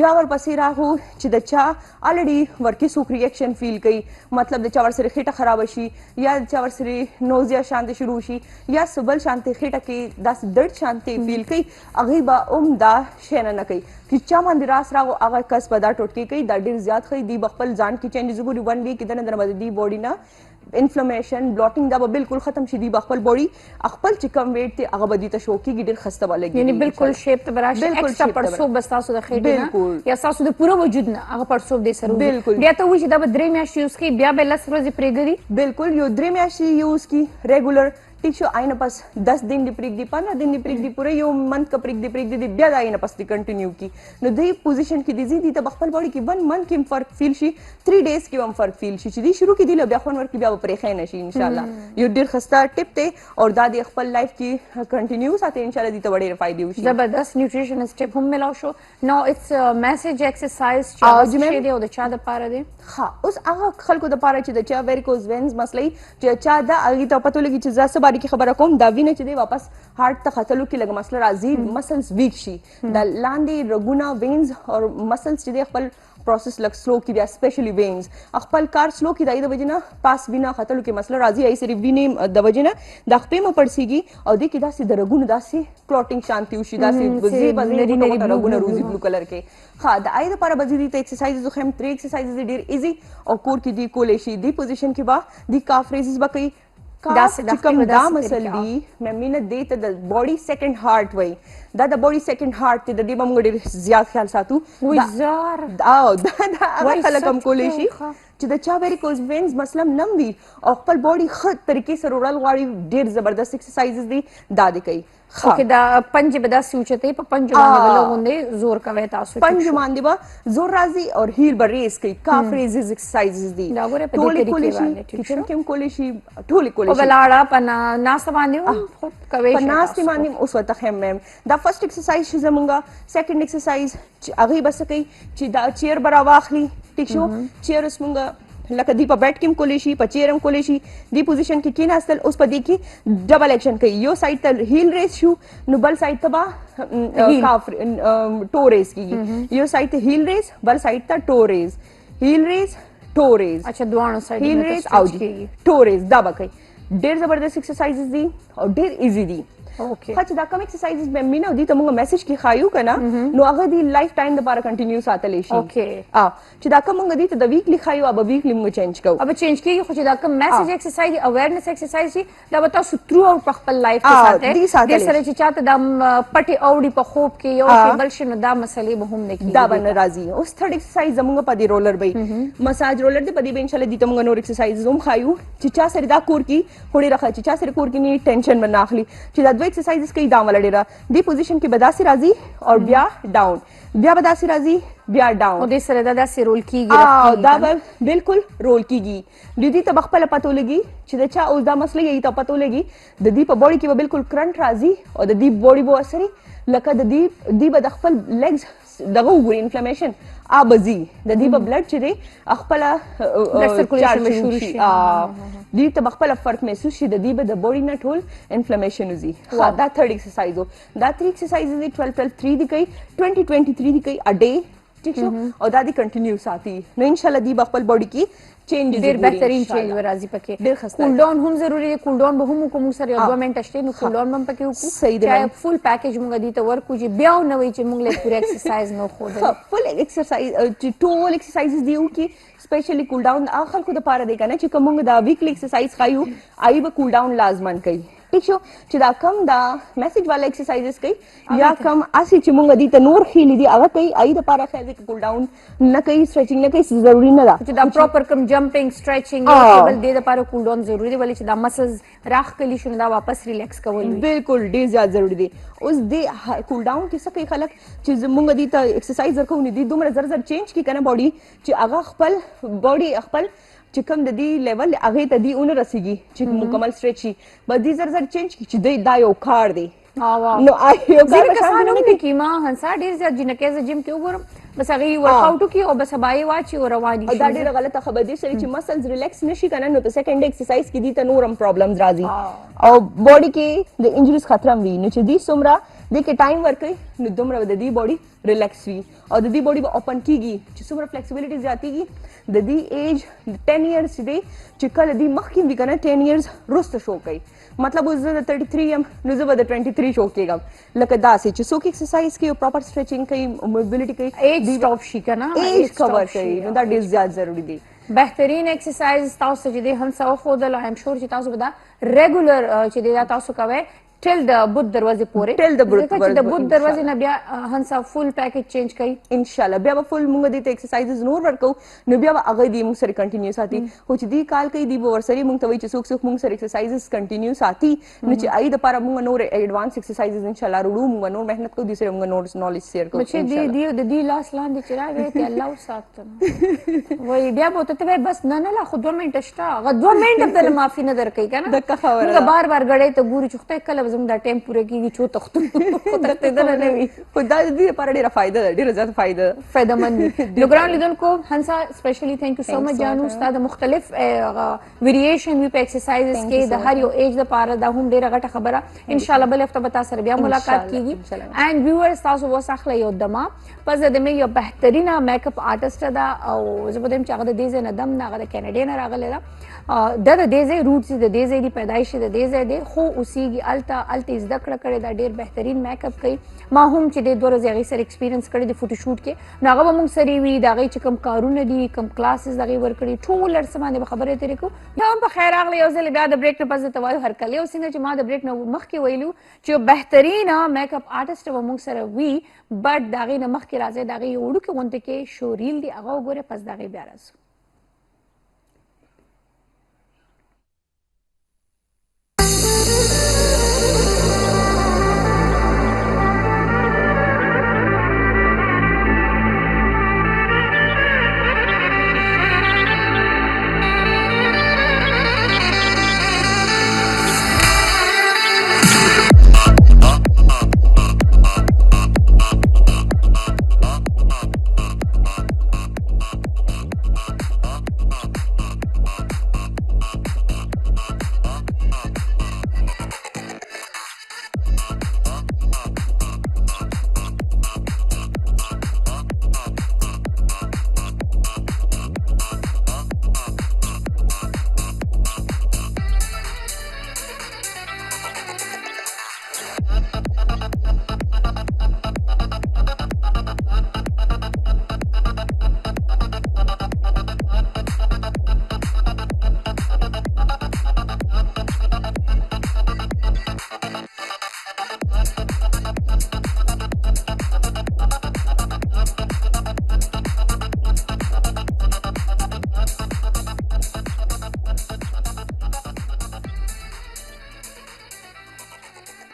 بیا ورپسې راغو چې د چا الریډي ورکی سوک ریاکشن فیل کوي مطلب د چا ور سره خېټه خراب شي یا د چا ور سره نوزیا شانتي شروع شي یا سبل شانتي خېټه کې داس درد شانتي فیل کوي هغه به دا شینه نه کوي چې چا باندې راس راغو هغه کس په دا ټوټکی کوي دا ډیر زیات خي دی بخپل ځان کې چینجز ګوري 1 ویک کې د باندې دی باډي نه انفلیمیشن بلوټینګ دا به بالکل ختم شي دی بخپل باډي خپل چې کم ویټ ته هغه بدی ته شو کېږي ډیر خسته ولګي یعنی بالکل شیپ ته براش ایکسټرا پړسوب بس تاسو د خېټې نه یا تاسو د پوره وجود نه هغه پړسوب دې سره بالکل بیا ته وایي چې دا به 3 میاشتې یوز کوي بیا به 10 ورځې پرېږدي بالکل یو 3 میاشتې یوز کی ریګولر ٹھیک شو آئینه پس 10 दिन دی پریک دی 15 दिन دی پریک دی پوره یو منت کا پریک دی بیا د آئینه پس دی کنټینیو کی نو دی پوزیشن کې دی زی دی ته خپل باډي کې 1 منت کې فرق فیل شي 3 ډیز کې هم فرق فیل شي چې دی شروع کې دی بیا خون ورکی بیا پرې خې نشي ان شاء الله یو ډیر خسته ټپ ته او دا دی خپل لایف کې کنټینیو ساتي ان شاء الله دی ته ډیر فائدې وشي زبردست نیوټریشن سټپ هم ملاو شو نو اټس میسج ایکسرسایز چې دی او د چا د پاره دی ها اوس هغه خلکو د پاره چې د چا ویریکوز وینز مسلې چې چا دا اغه ته پته لګي چې زاسه باندې خبره کوم دا وینه چې دی واپس هارت ته خطلو کې لګ مسله راځي مسلز ویک شي د لاندې رګونه وینز او مسلز چې دی خپل प्रोसेस लग स्लो की स्पेशली वेन्स खपल कार स्लो की दाई द वजना पास बिना खतल के मसला राजी आई सिर्फ विने द वजना द खपे म पड़सीगी और दे की दासी दरगुन दासी क्लॉटिंग शांति उशी दासी बजे बजे रगुन रोजी ब्लू कलर के हाँ द आई द पारा बजी दी एक्सरसाइज जो हम 3 एक्सरसाइजेस डेर इजी और कोर की दी कोलेशी दी पोजीशन के बा दी काफ रेजेस बकई चिकम दा मसल दी मैं मीना दे त द बॉडी सेकंड हार्ट वई द बॉडी सेकंड हार्ट ते द दी बमगडी ज्यादा ख्याल सातू विजार दाओ दा अगर खलकम कोलेशी چې د چا वेरिकोज वेन्स مسلم نم وي او خپل باډي ښه طریقې سره وړل غواړي ډېر زبردست ایکسرسایزز دي دا دي کوي اوکې دا پنج به داسې اوچتې په پنجو باندې لګوندې زور کوي تاسو پنجو باندې به زور راځي او هیل به ریز کوي کاف ریزز ایکسرسایزز دي دا ګوره په دې طریقې باندې کچن کې هم کولی شي ټولې کولی او شي بلاړه په ناس باندې خود کوي په ناس باندې اوس وته هم مم دا فرست ایکسرسایز چې زمونږه سیکنډ ایکسرسایز چې هغه بس کوي چې دا چیر برا واخلي ټیک شو چیر اوس مونږه لکه دی په بیٹ کې کولی شي په چیر هم کولی شي دی پوزیشن کې کېناستل اوس په دې کې ډبل ایکشن کوي یو سایډ ته هیل ریس شو نو بل سایډ ته به کاف ټو ریس کیږي یو سایډ ته هیل ریس بل سایډ ته ټو ریس هیل ریس ټو ریس اچھا دوانو سایډ هیل ریس او ټو ریس دا به کوي ډېر زبردست ایکسرسایزز دي او ډېر ایزی دي اوکې خاص دا کوم ایکسرسایزز به مینا دي ته موږ میسج کې خایو کنه نو هغه دی لایف ټایم د لپاره کنټینیو ساتلی شي اوکې چې دا کوم موږ دي ته د ویکلی خایو او ویکلی موږ چینج کوو अब चेंज की خو چې دا کوم میسج ایکسرسایز اویرنس ایکسرسایز شي دا به تاسو تھرو اوټ په خپل لایف کې ساتي د سره چې چاته د پټي اوړي په خوب کې یو کې بل شنو دا مسلې به هم نه کیږي دا باندې راځي اوس تھرډ ایکسرسایز زموږ په دی رولر به مساج رولر دی په دی به ان شاء الله دي ته موږ نور ایکسرسایز هم خایو چې چا سره دا کور کې هوړي راخه چې چا سره کور کې نه ټینشن بنا اخلي چې دا دوه ایکسرسایزز کوي دا ولډیرا دی پوزیشن کې بداسي راځي او بیا ډاون بیا بداسي راځي بیا ډاون او د سره دا داسې رول کیږي دا به بالکل رول کیږي د دې ته بخپل پتو لګي چې دا چا اوس دا مسله یې ته پتو لګي د دې په باډي کې به بالکل کرنٹ راځي او د دې باډي به اثر لکه د دې به د خپل لیگز دغه وګوري انفلمیشن ابزي د دې په بلډ چې دی خپل سرکولیشن مشهور شي دې ته بخپل فرق محسوس شي د دې به د باډي نه ټول انفلمیشن وزي دا تھرډ ایکسرسایز دا 3 ایکسرسایز دي 12 12 3 دي کوي 20 20 3 دي کوي ا ډے ٹھیک شو او دا دی کنټینیو ساتي نو ان شاء الله دی خپل باډي کې چینج ډیر بهترین چینج ورازي پکې ډیر خسته کول ډاون هم ضروری دی کول ډاون به هم کوم سره یو 2 منټه شته نو کول ډاون هم پکې وکړو صحیح دی چې فول پیکیج موږ دی ته ورکو چې بیا نه وي چې موږ له پوره ایکسرسایز نو خو ده فل ایکسرسایز چې ټول ایکسرسایزز دیو کې سپیشلی کول ډاون اخر کو د پاره دی کنه چې کوم دا ویکلی ایکسرسایز خایو آی به کول ډاون لازمن کوي ٹھیک شو چې دا کم دا میسج والا ایکسرسایزز کوي یا کم اسی چې مونږ دي ته نور خېلی دي هغه کوي آی د پاره خیر کې کول ډاون نه کوي سټریچنګ نه کوي ضروری نه ده چې دا پراپر کم جمپینګ سټریچنګ یا بل د لپاره کول ډاون ضروری دی ولې چې دا مسلز راخ کلی شنو دا واپس ریلیکس کول بالکل ډیر زیات ضروری دی اوس د کول ډاون کې څه کوي خلک چې مونږ دي ته ایکسرسایز ورکو نه دي دومره زر چینج کی کنه باډي چې هغه خپل باډي خپل چې کوم د دې لیول هغه ته دی اون رسیږي چې مکمل سټریچ شي بس دې زر چینج کی چې دا یو کار دی نو آیو ځکه کسانو کې ما هنسا ډیر زیات جنکه ز جیم کې وګورم بس هغه ورک اوټ کی او بس بای واچي او رواني دا ډیره غلطه خبره ده چې مسلز ریلیکس نشي کنه نو په سیکنډ ایکسرسایز کې دي ته نورم پرابلمز راځي او باډي کې د انجریز خطر هم وي نو چې دې سمرا د کې ټایم ورکړي نو دومره د دې باډي ریلیکس وي او د دې باډي به اوپن کیږي چې څومره فلیکسیبিলিټی زیاتیږي د دې ایج 10 ایئرز دی چې کله دې مخکې وی کنه 10 ایئرز رست شو کوي مطلب اوس د 33 ام نو زه به د 23 شو کېږم لکه داسې چې څوک ایکسرسایز کوي پراپر سټریچنګ کوي موبیلیټی کوي ایج سټاپ شي کنه ایج کور کوي نو دا ډیر زیات ضروری دی بهترین ایکسرسایز تاسو چې د هنسا خو د ایم شور چې تاسو به دا ریګولر چې دا تاسو کوي ټل د بود دروازې پورې ټل د بود دروازې نه بیا هنسا فول پیکیج چینج کوي ان شاء الله بیا به فل موږ دې ته ایکسرسایزز نور ورکو نو بیا هغه دې موږ سره کنټینیو ساتي خو چې دې کال کوي دې ورسره موږ ته وایي چې څوک موږ سره ایکسرسایزز کنټینیو ساتي نو چې آی د لپاره موږ نور ایڈوانس ایکسرسایزز ان شاء الله وړو موږ نور مهنت کوو دې سره موږ نور نالج شیر کوو چې دې لاس لاندې چې راغی ته الله وساتنه وای بیا به ته بس نه خو 2 منټه شته غو 2 منټه په معافي نه درکې کنه د خبره موږ بار غړې ته ګوري چې خدای کله زموږ دا ټایم پوره کیږي چې تختو تختیدل نه وي خو دا د دې لپاره ډېره فایده ده، ډېره زیاته فایده ده. فایدمن وي. نو ګران لیدونکو هنسا سپیشلی ثانک یو سو مچ جانو استاد مختلف ویریشن وی په ایکسرسایزز کې د هر یو ایج لپاره دا هم ډیره غټه خبره. ان شاء الله بل هفته به تاسو سره بیا ملاقات کیږي. اینڈ ویورز تاسو وس اخلي یو دما پس د مې یو بهترینه میک اپ آرټست ده او زه به دم چې هغه د دې نه دم نه هغه د کینیډا نه راغلی ده. د دې ځای روټس د دې ځای دی پیدایش د دې ځای دی خو اوسېږي الته زده کړه کړې دا ډېر بهترین میک اپ کوي. ما هم چې د 2000 هغې سره ایکسپیرینس کړی د فوټو شوټ کې نو هغه به موږ سره وي د هغې چې کوم کارونه دي کوم کلاسز هغې ورکړي ټول هر څه باندې به خبرې ترې کوو. بیا هم په خیر راغلی یو ځل بیا د بریک نه پس درته وایو هرکلی او څنګه چې ما د بریک نه مخکې ویلو چې یو بهترینه میک اپ آرټسټ به موږ سره وي بټ د هغې نه مخکې راځئ د هغې یو وړوکې غونډه کې شو ریل دی هغه وګورئ پس د هغې بیا راځو.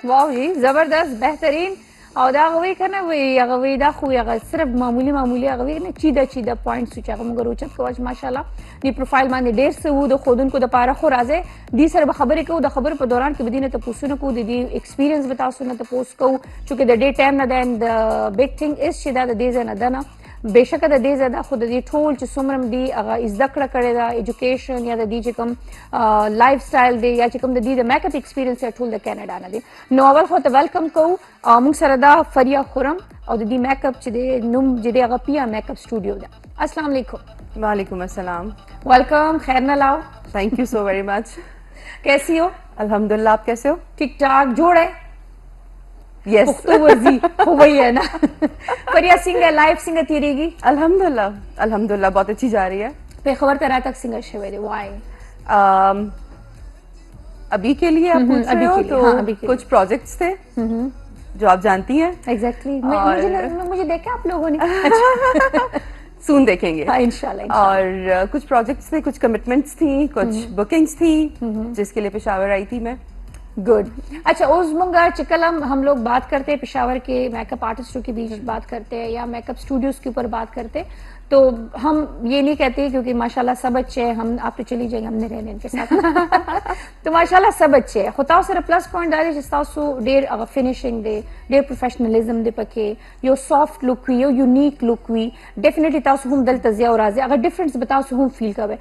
واو جی زبردست بهترین او دا هغه وی کنه وی هغه وی دا خو هغه صرف معمولی هغه وی نه چیدا پوینټس چې هغه موږ روچت کوچ ماشاءالله دی پروفایل باندې ډیر څه وو د خودونکو د پاره خو راځي دی سره به خبرې کوو د خبرې په دوران کې بدینه ته پوښتنه کوو د دې ایکسپیرینس به تاسو نه ته پوښت کوو چې د ډے ټایم نه د بیگ تھنګ از چې دا د دې نه ده نه بېشکه د دې زده خو د دې ټول چې څومره دی هغه زده کړه کړې ده ایجوکیشن یا د دې چې کوم لایف سټایل دی یا چې کوم د دې د میک اپ ایکسپیرینس یا ټول د کینیډا نه دی. نو اول خو ته ویلکم کوو موږ سره دا فریا خرم او د دې میک اپ چې دی نوم چې دی هغه پیا میک اپ سټوډیو ده. السلام علیکم. وعلیکم السلام. वेलकम खैर न लाओ. Thank you so very much. कैसी हो? अल्हम्दुलिल्लाह, आप कैसे हो? ठीक ठाक. जोड़ है यस तो वर्जी हो वही है ना. परिया सिंगर लाइव सिंगर तीरेगी अल्हम्दुलिल्लाह बहुत अच्छी जा रही है. पे खबर तरह तक सिंगर शेवेरे व्हाई अभी के लिए आप पूछ रहे हो तो हाँ, कुछ प्रोजेक्ट्स थे जो आप जानती हैं. एग्जैक्टली मुझे देखा आप लोगों ने सून देखेंगे. हाँ, इंशाल्लाह. और कुछ प्रोजेक्ट्स थे, कुछ कमिटमेंट्स थी, कुछ बुकिंग्स थी जिसके लिए पेशावर आई थी मैं. गुड. अच्छा उस मुंगा चिकलम हम लोग बात करते हैं पेशावर के मेकअप आर्टिस्टों के बीच बात करते हैं या मेकअप स्टूडियोज के ऊपर बात करते हैं तो हम ये नहीं कहते क्योंकि माशाल्लाह सब अच्छे हैं. हम आप तो चली जाएंगे हमने रहने इनके साथ तो माशाल्लाह सब अच्छे हैं. खुताओ सर प्लस पॉइंट डाले जिसतासु डेर फिनिशिंग दे डेर प्रोफेशनलिज्म दे पके यो सॉफ्ट लुक हुई यो यूनिक लुक हुई डेफिनेटली तासु हम दल तजिया और राजे अगर डिफरेंस बताओ सु हम फील कवे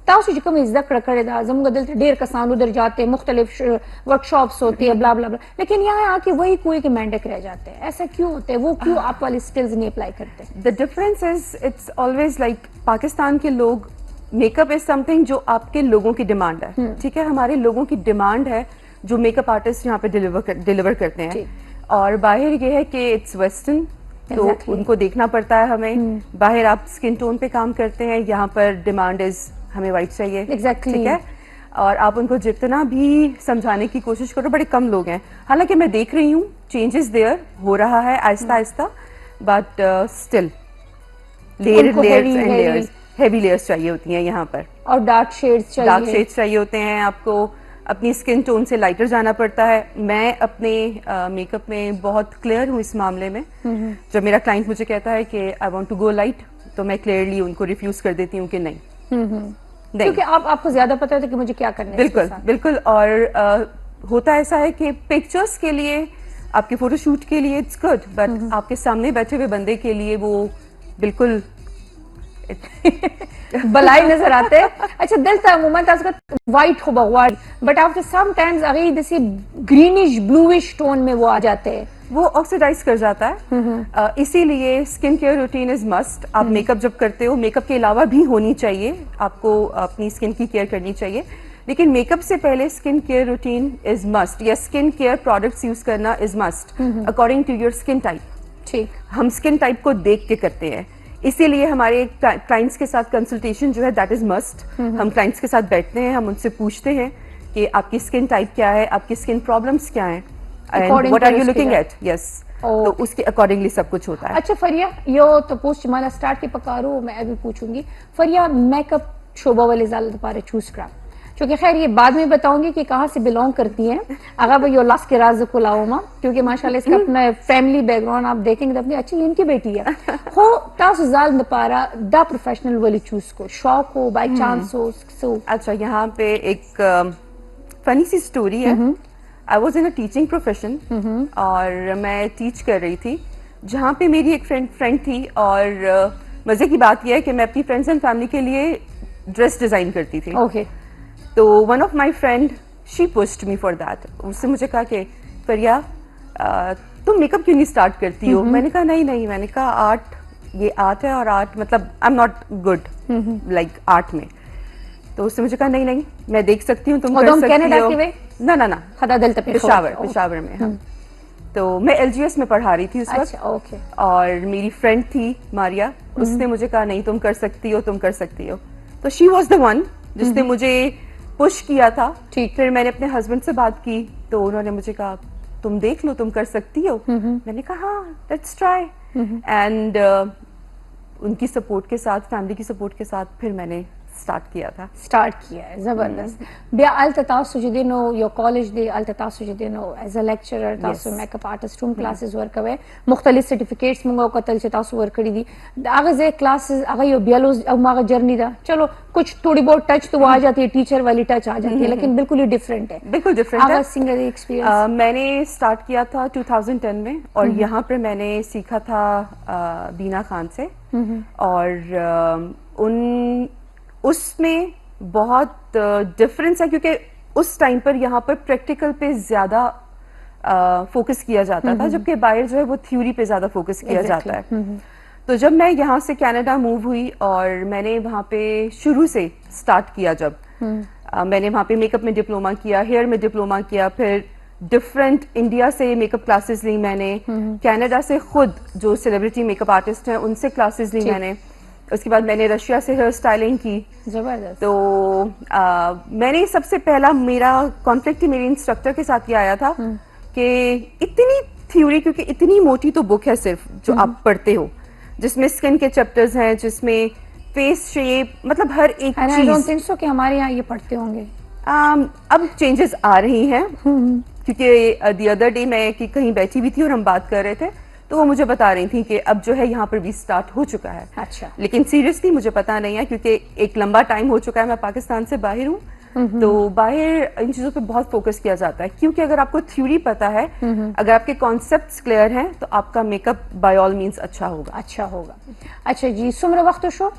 तासु जो कम इज्जत कड़े दा जमुग दल ढेर कसान उधर जाते मुख्तलिफ वर्कशॉप्स होती है ब्ला ब्ला ब्ला लेकिन यहाँ आके वही कोई के मेंढक रह जाते हैं. ऐसा क्यों होता है? वो क्यों आप वाली स्किल्स नहीं अप्लाई करते? The difference is it's always like Pakistan के लोग मेकअप इज समथिंग जो आपके लोगों की डिमांड है. ठीक है, हमारे लोगों की डिमांड है जो मेकअप आर्टिस्ट यहाँ पे डिलीवर करते हैं. और बाहर ये है कि इट्स वेस्टर्न तो उनको देखना पड़ता है हमें. बाहर आप स्किन टोन पे काम करते हैं, यहाँ पर डिमांड इज हमें वाइट चाहिए. एग्जैक्टली. ठीक है, और आप उनको जितना भी समझाने की कोशिश करो बड़े कम लोग हैं. हालांकि मैं देख रही हूँ चेंजेस देयर हो रहा है आहिस्ता Aahista but still layers and layers heavy layers चाहिए होती हैं यहाँ पर. और डार्क शेड्स चाहिए होते हैं. आपको अपनी स्किन टोन से लाइटर जाना पड़ता है. मैं अपने मेकअप में बहुत क्लियर हूँ इस मामले में. जब मेरा क्लाइंट मुझे कहता है कि I want to go light तो मैं क्लियरली उनको रिफ्यूज कर देती हूँ कि नहीं. क्योंकि आपको ज्यादा पता होता है कि मुझे क्या करना है. बिल्कुल. और होता ऐसा है कि पिक्चर्स के लिए, आपके फोटोशूट के लिए इट्स गुड, बट आपके सामने बैठे हुए बंदे के लिए वो बिल्कुल बलाई नजर आते हैं. अच्छा दिल था मोमेंट आज का वाइट हो बगवाड़, बट आफ्टर सम टाइम्स अगर जैसे ग्रीनिश ब्लूइश टोन में वो आ जाते हैं. वो ऑक्सीडाइज कर जाता है. इसीलिए skin care routine is must. आप मेकअप जब करते हो, मेकअप के अलावा भी होनी चाहिए, आपको अपनी स्किन की केयर करनी चाहिए, लेकिन मेकअप से पहले skin care routine is must, या स्किन केयर प्रोडक्ट्स यूज करना is must according to your skin type. ठीक. हम स्किन टाइप को देख के करते हैं, इसीलिए हमारे क्लाइंट्स के साथ कंसल्टेशन जो है दैट इज मस्ट. हम क्लाइंट्स के साथ बैठते हैं, हम उनसे पूछते हैं कि आपकी स्किन टाइप क्या है, आपकी स्किन प्रॉब्लम्स क्या हैं, and what are you looking at. Yes, तो उसके अकॉर्डिंगली सब कुछ होता है. अच्छा फरिया, यो तो पोस्ट मला स्टार्ट के पकारो, मैं अभी पूछूंगी फरिया मेकअप शोबा वाले जाल दोबारा चूज करा, क्योंकि खैर ये बाद में बताऊंगी कि कहाँ से बिलोंग करती हैं. अगर भाई यो लास्ट के राज को लाओ माँ, क्योंकि माशाल्लाह इसका अपना फैमिली बैकग्राउंड आप देखेंगे तो अपनी अच्छी इनकी बेटी है हो तासु जाल दोबारा द प्रोफेशनल वाली चूज को शौक हो, बाय चांस हो. सो अच्छा, यहाँ पे एक फनी सी स्टोरी है. I was in a teaching profession, और मैं टीच कर रही थी, जहाँ पे मेरी एक फ्रेंड थी, और मजे की बात यह है कि मैं अपनी फ्रेंड्स एंड फैमिली के लिए ड्रेस डिजाइन करती थी. ओके. तो one of my friend she pushed me for that. उससे मुझे कहा कि फरिया तुम मेकअप क्यों नहीं स्टार्ट करती हो. मैंने कहा नहीं, मैंने कहा आर्ट, ये आर्ट है, और आर्ट मतलब I am not good like art में. तो उससे मुझे कहा नहीं, मैं देख सकती हूँ, तुम कर सकती हो. ना पेशावर में. हाँ. तो मैं एलजीएस में पढ़ा रही थी उस वक्त. ओके. और मेरी फ्रेंड थी मारिया, उसने मुझे कहा नहीं तुम कर सकती हो. तो शी वॉज द वन जिसने मुझे पुश किया था. ठीक. फिर मैंने अपने हस्बैंड से बात की, तो उन्होंने मुझे कहा तुम देख लो, तुम कर सकती हो. मैंने कहा हाँ, लेट्स ट्राई. एंड उनकी सपोर्ट के साथ, फैमिली की सपोर्ट के साथ फिर मैंने स्टार्ट किया है. जबरदस्त. बिया अल्ततासु जदिनो यो कॉलेज दे अल्ततासु जदिनो एज अ लेक्चरर तासु makeup artist room classes work कवे मुख्तलिफ सर्टिफिकेट्स मंगो कतल से तासु वर्क करी दी आगे जे क्लासेस आगे यो बियालो मागा जर्नी दा. चलो कुछ थोड़ी बहुत टच तो वो आ जाती है, टीचर वाली टच आ जाती है, लेकिन बिल्कुल ही डिफरेंट है. बिल्कुल डिफरेंट है. सिंगर एक्सपीरियंस मैंने स्टार्ट किया था 2010 में, और यहाँ पे मैंने सीखा था बीना खान से. और उसमें बहुत डिफरेंस है, क्योंकि उस टाइम पर यहाँ पर प्रैक्टिकल पे ज्यादा फोकस किया जाता था, जबकि बाहर जो है वो थ्योरी पे ज्यादा फोकस किया जाता है. तो जब मैं यहाँ से कनाडा मूव हुई और मैंने वहाँ पे शुरू से स्टार्ट किया, जब मैंने वहाँ पे मेकअप में डिप्लोमा किया, हेयर में डिप्लोमा किया, फिर डिफरेंट इंडिया से मेकअप क्लासेस ली मैंने, कनाडा से खुद जो सेलिब्रिटी मेकअप आर्टिस्ट हैं उनसे क्लासेस ली मैंने. उसके बाद मैंने रशिया से हेयर स्टाइलिंग की. जबरदस्त. तो मैंने सबसे पहला मेरा कॉन्फ्लिक्ट ही मेरे इंस्ट्रक्टर के साथ ये आया था कि इतनी थ्योरी, क्योंकि इतनी मोटी तो बुक है सिर्फ जो आप पढ़ते हो, जिसमें स्किन के चैप्टर्स हैं, जिसमें फेस शेप, मतलब हर एक चीज. आई डोंट थिंक सो कि हमारे यहाँ ये पढ़ते होंगे. अब चेंजेस आ रही हैं, क्योंकि द अदर डे मैं कहीं बैठी हुई थी और हम बात कर रहे थे, तो वो मुझे बता रही थी कि अब जो है यहाँ पर भी स्टार्ट हो चुका है. अच्छा. लेकिन सीरियसली मुझे पता नहीं है, क्योंकि एक लंबा टाइम हो चुका है, मैं पाकिस्तान से बाहर हूँ, तो बाहर इन चीजों पे बहुत फोकस किया जाता है, क्योंकि अगर आपको थ्योरी पता है, अगर आपके कॉन्सेप्ट्स क्लियर हैं, तो आपका मेकअप बाय ऑल मीन्स अच्छा होगा. अच्छा जी, सुमर वक्त शो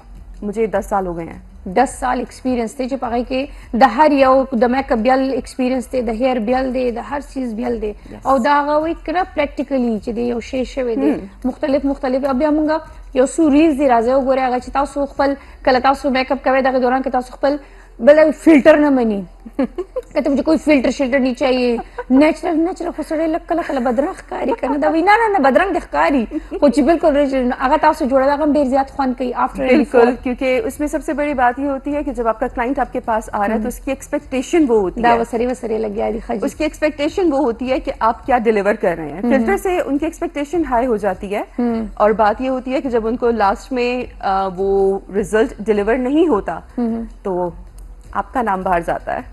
मुझे 10 साल हो गए हैं. 10 साल एक्सपीरियंस थे जो पाई के द हर यो द मेकअप बियल एक्सपीरियंस थे, द हेयर बियल दे, द हर चीज बियल दे. और दागा वो इतना प्रैक्टिकली चीज़ यो शेष वे दे मुख्तलिफ अब हमगा यो सु रील्स दे राजे गोरे आगा चिता सु खपल कलता सु मेकअप कवे दागा दौरान के तासु खपल बल फिल्टर न मनी कहते मुझे कोई फिल्टर शिल्टर नहीं चाहिए, नेचुरल खुसड़े लक कला कला बदरंग कारी करना दवी ना बदरंग दिखकारी कुछ बिल्कुल अगर तासु जोड़ा दागा ढेर ज्यादा खान कई आफ्टर. बिल्कुल, क्योंकि उसमें सबसे बड़ी बात ये होती है कि जब आपका क्लाइंट आपके पास आ रहा है, तो उसकी एक्सपेक्टेशन वो होती है, वसरे लग गया उसकी एक्सपेक्टेशन वो होती है कि आप क्या डिलीवर कर रहे हैं. फिल्टर से उनकी एक्सपेक्टेशन हाई हो जाती है, और बात ये होती है कि जब उनको लास्ट में वो रिजल्ट डिलीवर नहीं होता, तो आपका नाम बाहर जाता है.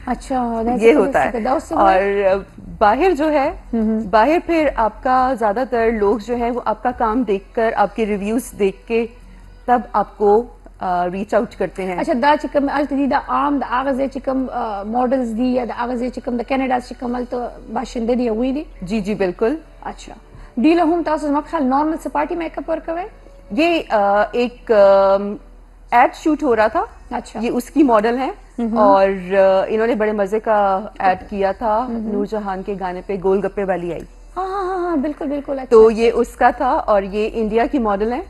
अच्छा, ये होता है. और बाहर जो है, बाहर फिर आपका ज्यादातर लोग जो है वो आपका काम देखकर, आपके रिव्यूज देख के तब आपको रीच आउट करते हैं. अच्छा दा चिकम अल्त दी दा आम दा आगज़ चिकम मॉडल्स दी या दा आगज़ चिकम दा कनाडा चिकम अल्त बाशिंदे दी हुई दी. जी जी बिल्कुल. अच्छा डील हम तासु मक ख्याल नॉर्मल सपाटी मेकअप वर्क है. ये एक एड शूट हो रहा था. अच्छा. ये उसकी मॉडल है और इन्होंने बड़े मजे का एड किया था. नूरजहान के गाने पे गोलगप्पे वाली आई. हाँ हाँ हाँ हाँ बिल्कुल बिल्कुल. अच्छा. तो ये उसका था और ये इंडिया की मॉडल है.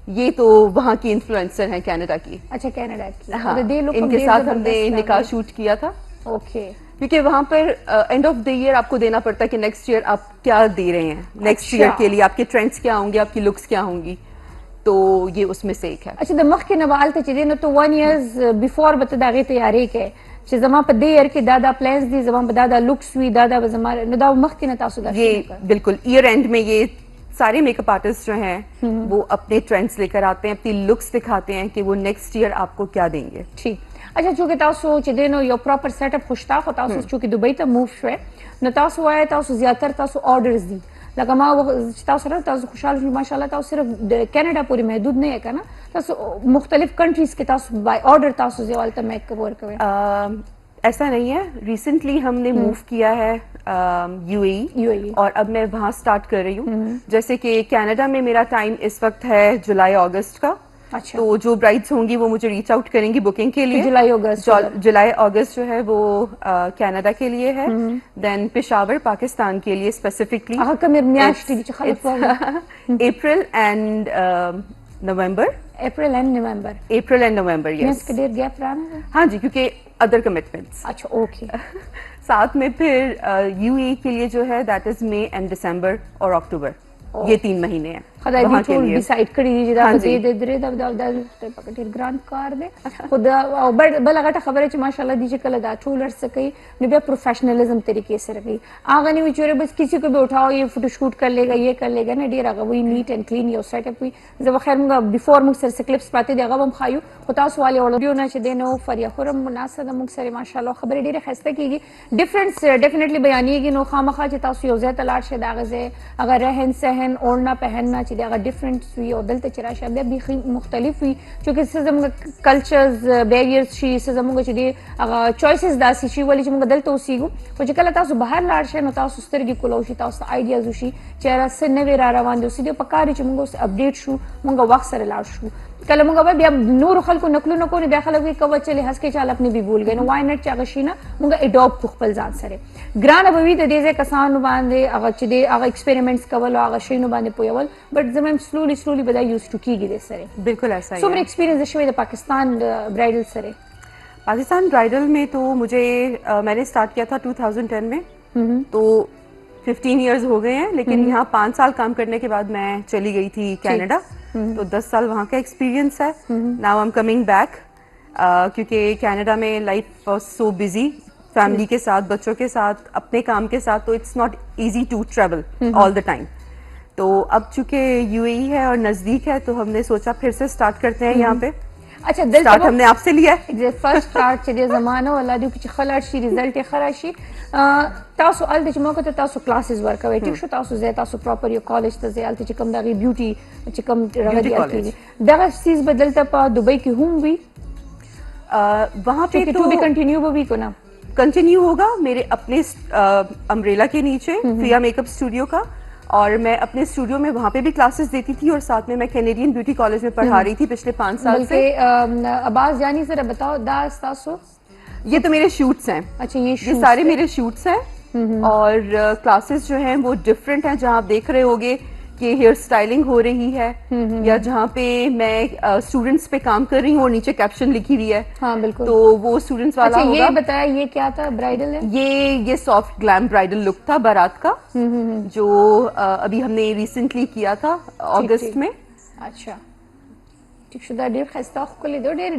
ये तो वहाँ की इन्फ्लुएंसर हैं कनाडा की. अच्छा कनाडा की. हाँ, तो दे लोग इनके साथ हमने निकाह शूट किया था. ओके. क्योंकि वहाँ पर एंड ऑफ द ईयर आपको देना पड़ता है कि नेक्स्ट ईयर आप क्या दे रहे हैं. नेक्स्ट ईयर के लिए आपके ट्रेंड्स क्या होंगे, आपकी लुक्स क्या होंगी. तो ये उसमें से एक है. अच्छा द मख के नवाल ते चीजें तो 1 इयर्स बिफोर बता दागे तैयारी के چې زما په دې ईयर کې दादा प्लान्स दि زما په दादा लुक्स وی दादा زما نو دا مخ کې نه تاسو دا ये बिल्कुल ईयर एंड में ये सारे मेकअप आर्टिस्ट जो हैं वो अपने ट्रेंड्स लेकर आते हैं, अपनी लुक्स दिखाते हैं कि वो नेक्स्ट ईयर आपको क्या देंगे. ठीक. अच्छा चूंकि तासो چې دینو یو پراپر سیټ اپ خوشتا خو تاسو چونکه دوبۍ ته موو شوه نو تاسو وای تاسو زیاتره تاسو آرډرز دي لکه ما چې تاسو سره تاسو خوشاله شئ ماشاءالله تاسو صرف د کینیډا پورې محدود نه یې کنه تاسو مختلف کنټریز کې تاسو بای آرډر تاسو زیوالته میک ورک کوي. ऐसा नहीं है. रिसेंटली हमने मूव किया है यूएई और अब मैं वहाँ स्टार्ट कर रही हूँ. जैसे कि कनाडा में मेरा टाइम इस वक्त है जुलाई अगस्त का. अच्छा. तो जो ब्राइड्स होंगी वो मुझे रीच आउट करेंगी बुकिंग के लिए. जुलाई अगस्त जो है वो कनाडा के लिए है. देन पेशावर पाकिस्तान के लिए specifically April and November. April and November. Yes. के डेट गैप रहा है. हाँ जी क्योंकि अदर कमिटमेंट्स. अच्छा ओके. साथ में फिर यूएई के लिए जो है दैट इज मई एंड दिसंबर और अक्टूबर. ये 3 महीने हैं. خدای دی ټول ډیسایډ کړی دی دا د درې د پکټیر ګرانډ کار دی خو دا او بل غټه خبره چې ماشاءالله دی چې کله دا ټولر سکی نو بیا پروفیشنلزم طریقے سے رہی اغه نه وچوره بس کسی کو بھی اٹھاؤ یہ فوٹو شوٹ کر لے گا یہ کر لے گا نه ډیر هغه وی نیټ اینڈ کلین یو سیټ اپ وی زه بخیر موږ بیفور موږ سره کلپس پاتې دی هغه هم خایو خو تاسو والے ویډیو نه چې دینو فریا خورم مناسبه موږ سره ماشاءالله خبره ډیره خسته کیږي ډیفرنس ډیفینیټلی بیانېږي نو خامخا چې تاسو یو ځای ته لاړ شئ دا غزه اگر رهن سهن اوړنا پهننا چې دا ډیفرنٹ وی او دلته چې راشه بیا بیخي مختلف وي چونکه څه زموږ کلچرز بیریرز شي څه زموږ چې دی هغه چوایسز داسې شي ولې چې موږ دلته اوسېږو خو چې کله تاسو بهر لاړ شئ نو تاسو سترګې کولو شي تاسو ته آیډیاز وشي چې یاره څه نوی را روان دی اوسې دی پکار دی چې موږ اوس اپډیټ شو موږ وخت سره لاړ شو کله موږ بیا نور خلکو نقلونه کوو بیا خلک وایي کوه چلې هس کې چال اپنی بھی بھول گئے نو وائی نٹ چې هغه شي نه موږ اډاپټ کړو خپل ځان سره ګرانه به وي د دې ځای کسانو باندې هغه چې دی هغه ایکسپریمنټس کول او هغه شیونو باندې پویول بټ زموږ سلولی به دا یوز ټو کیږي د سره. बिल्कुल ऐसा ही څومره ایکسپیرینس شوی د پاکستان برایډل سره. पाकिस्तान ब्राइडल में तो मुझे मैंने स्टार्ट किया था 2010 में तो 15 इयर्स हो गए हैं लेकिन यहाँ 5 साल काम करने के बाद मैं चली गई थी कनाडा तो 10 साल वहाँ का एक्सपीरियंस है. Now I am coming back क्योंकि कनाडा में life was so busy family के साथ बच्चों के साथ अपने काम के साथ तो it's not easy to travel all the time. तो अब चूंकि यूएई है और नजदीक है तो हमने सोचा फिर से स्टार्ट करते हैं यहाँ पे. अच्छा दिल स्टार्ट हमने आपसे लिया है. फर्स्ट स्टार्ट چې د زمانه ولادي چې خلل شي ریزلټ یې خرا شي تاسو ال د چې موږ ته تاسو کلاسز ورکوي ټیک شو تاسو زه تاسو پراپر یو کالج ته ځئ چې کوم دغه بیوټي چې کوم راغلي کیږي دغه چیز بدلته په دوبۍ کې هم وي वहाँ पे तो भी कंटिन्यू भी को ना कंटिन्यू होगा मेरे अपने अम्ब्रेला के नीचे प्रिया मेकअप स्टूडियो का और मैं अपने स्टूडियो में वहाँ पे भी क्लासेस देती थी और साथ में मैं कैनेडियन ब्यूटी कॉलेज में पढ़ा रही थी पिछले 5 साल से. अब्बास जानी जरा बताओ दास तासो ये तो मेरे शूट्स हैं. अच्छा ये सारे मेरे शूट्स हैं और क्लासेस जो हैं वो डिफरेंट हैं. जहाँ आप देख रहे होगे कि हेयर स्टाइलिंग हो रही है या जहाँ पे मैं स्टूडेंट्स पे काम कर रही हूँ और नीचे कैप्शन लिखी हुई है. हाँ बिल्कुल. तो वो स्टूडेंट्स वाला अच्छा, होगा. ये बताया ये क्या था ब्राइडल है ये सॉफ्ट ग्लैम ब्राइडल लुक था बारात का जो अभी हमने रिसेंटली किया था अगस्त में. अच्छा ठीक शुदा ډیر خسته خو کلی ډیر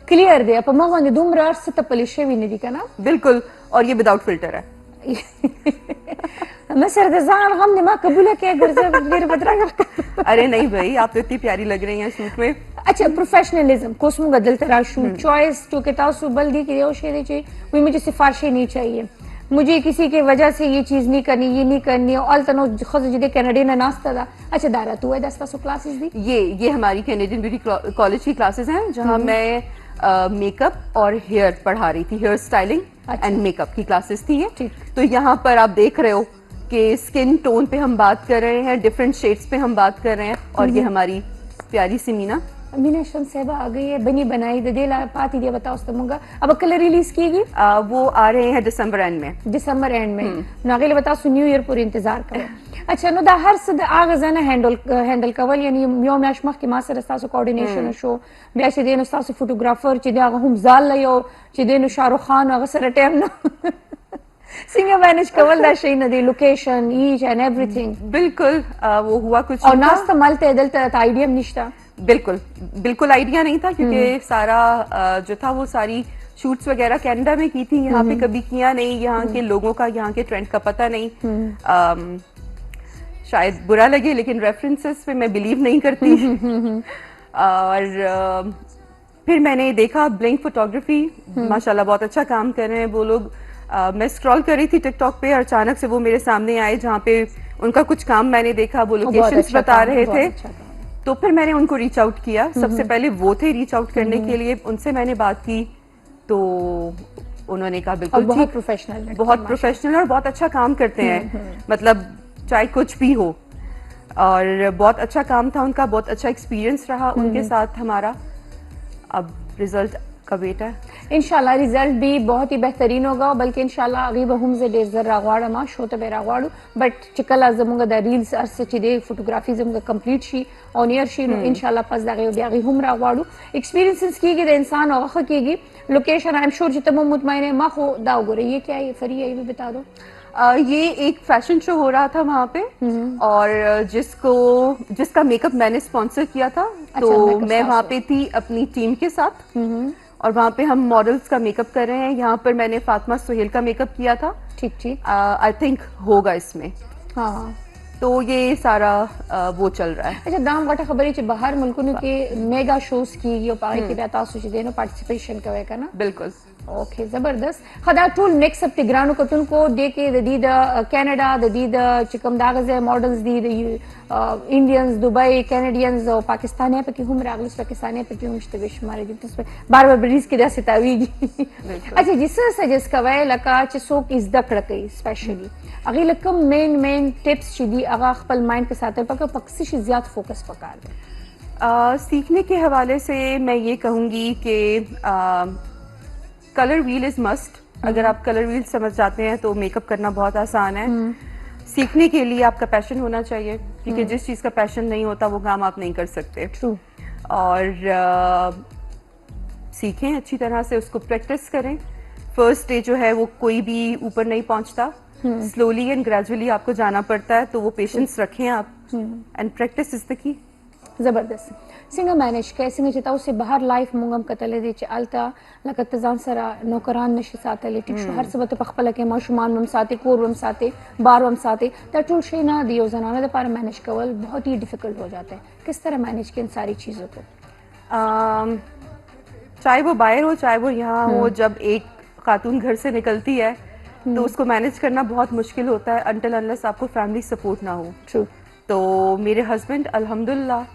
क्लियर دی په ما باندې دومره ارسه ته پلیشه ویني دي کنه. बिल्कुल और ये विदाउट फिल्टर है. मैं सर ځان غم نه ما قبول کې ګرځه ډیر بدرنګ. अरे नहीं भाई आप तो इतनी प्यारी लग रही हैं शूट में. अच्छा प्रोफेशनलिज्म को उसमें बदलता रहा शूट चॉइस जो कि तासु बल्दी की यो शेरी ची वही मुझे सिफारिशें नहीं चाहिए मुझे किसी की वजह से ये चीज नहीं करनी, ये नहीं करनी, और तनो खुद जिदे कनाडा ना नास्ता था। अच्छा दारा तू है दस्ता सो क्लासेस दी? ये हमारी कैनेडियन ब्यूटी कॉलेज की क्लासेस हैं जहां मैं मेकअप और हेयर पढ़ा रही थी, हेयर स्टाइलिंग एंड मेकअप की क्लासेस थी ये। ठीक। तो यहाँ पर आप देख रहे हो कि स्किन टोन पे हम बात कर रहे हैं, डिफरेंट शेड्स पे हम बात कर रहे हैं, और ये हमारी प्यारी सी मीना। मीना शमसेबा आ गई है, बनी बनाई दे देला पाती दिया बताओ तमुगा। अब कलर रिलीज कीगी? वो आ रहे हैं दिसंबर एंड में। दिसंबर एंड में नागले बताओ सो न्यू ईयर पूरी इंतजार करो। अच्छा नो दा हर सद आगज़ना हैंडल कवल यानी योम नाशमख के मासर अस्तासो कोऑर्डिनेशन शो ब्याश देन अस्तासो फोटोग्राफर च दिया हम जाल लयो च देन शाहरुख खान अगसर टाइम ना सिंगर मैनेज कवल दा शई न दी लोकेशन ईच एंड एवरीथिंग। बिल्कुल वो हुआ कुछ और नास्ता मलते दलता आइडिया निश्ता। बिल्कुल आइडिया नहीं था क्योंकि सारा जो था वो सारी शूट्स वगैरह कनाडा में की थी, यहाँ पे कभी किया नहीं, यहाँ के लोगों का, यहाँ के ट्रेंड का पता नहीं। शायद बुरा लगे लेकिन रेफरेंसेस पे मैं बिलीव नहीं करती। और फिर मैंने देखा ब्लिंक फोटोग्राफी, माशाल्लाह बहुत अच्छा काम कर रहे हैं वो लोग। मैं स्क्रॉल कर रही थी टिकटॉक पे और अचानक से वो मेरे सामने आए जहाँ पे उनका कुछ काम मैंने देखा, वो लोकेशंस बता रहे थे। तो फिर मैंने उनको रीच आउट किया, सबसे पहले वो थे रीच आउट करने के लिए, उनसे मैंने बात की तो उन्होंने कहा बिल्कुल बहुत प्रोफेशनल, बहुत प्रोफेशनल और बहुत अच्छा काम करते हैं, मतलब चाहे कुछ भी हो। और बहुत अच्छा काम था उनका, बहुत अच्छा एक्सपीरियंस रहा उनके साथ हमारा। अब रिजल्ट का वेट है, इंशाल्लाह रिजल्ट भी बहुत ही बेहतरीन होगा, बल्कि इंशाल्लाह अगी बहुम से डेजर रागवाड़ मा शोते बे रागवाड़ू बट चिकल जमुगा द रील्स अर्स चिदे फोटोग्राफी जमुगा complete she on year she know इंशाल्लाह पस दागे ब्यागी हम रागवाड़ू एक्सपीरियंसेस कीगी द इंसान औख कीगी लोकेशन आई एम श्योर जितम मुतमईन मा हो दाओ गोरे। ये क्या है फरी है, ये भी बता दो। ये एक फैशन शो हो रहा था वहाँ पे और जिसका मेकअप मैंने स्पॉन्सर किया था। तो मैं वहाँ पे थी अपनी टीम के साथ और वहाँ पे हम मॉडल्स का मेकअप कर रहे हैं। यहाँ पर मैंने फातिमा सुहेल का मेकअप किया था। ठीक ठीक आई थिंक होगा इसमें। हाँ तो ये सारा वो चल रहा है। अच्छा दाम वटा खबर है बाहर मुल्कों के मेगा शोज की यो पाए की बेता सोच देनो पार्टिसिपेशन करे का ना। बिल्कुल ओके जबरदस्त खदा टूल नेक्स्ट अप तिग्रानो को तुनको देके दी द कनाडा दी द चिकम दागजे मॉडल्स दी द इंडियंस दुबई कैनेडियंस और पाकिस्तानी पे की हम रागलस पाकिस्तानी पे की हम इश्तविश मारे जित पे बार-बार ब्रिज के दस तावीगी। अच्छा जिस सजेस्ट कवे लका चसोक इज द क्रकई स्पेशली अगी लकम मेन टिप्स छिदी अगा खपल माइंड के साथ पक पक्सिश ज्यादा फोकस पकार दे। सीखने के हवाले से मैं ये कहूँगी कि कलर व्हील इज मस्ट। अगर आप कलर व्हील समझ जाते हैं तो मेकअप करना बहुत आसान है। सीखने के लिए आपका पैशन होना चाहिए क्योंकि जिस चीज़ का पैशन नहीं होता वो काम आप नहीं कर सकते। ट्रू। और सीखें अच्छी तरह से, उसको प्रैक्टिस करें। फर्स्ट डे जो है वो कोई भी ऊपर नहीं पहुंचता, स्लोली एंड ग्रेजुअली आपको जाना पड़ता है। तो वो पेशेंस रखें आप and practice is the key. जबरदस्त सिंगा मैनेज के सिंगा चिताउ से बाहर लाइफ मुंगम कतले दे च अलता लकत जान सरा नौकरान नश साथे लेटिक शो हर सबत पखपल के माशुमान मम साथे कोरवम साथे बारवम साथे टटुल शे ना दियो जनाना दे पार मैनेज कवल बहुत ही डिफिकल्ट हो जाता है। किस तरह मैनेज के इन सारी चीजों को? चाहे वो बाहर हो चाहे वो यहाँ हो, जब एक खातून घर से निकलती है तो उसको मैनेज करना बहुत मुश्किल होता है अनटिल अनलेस आपको फैमिली सपोर्ट ना हो। ट्रू। तो मेरे हस्बैंड अल्हम्दुलिल्लाह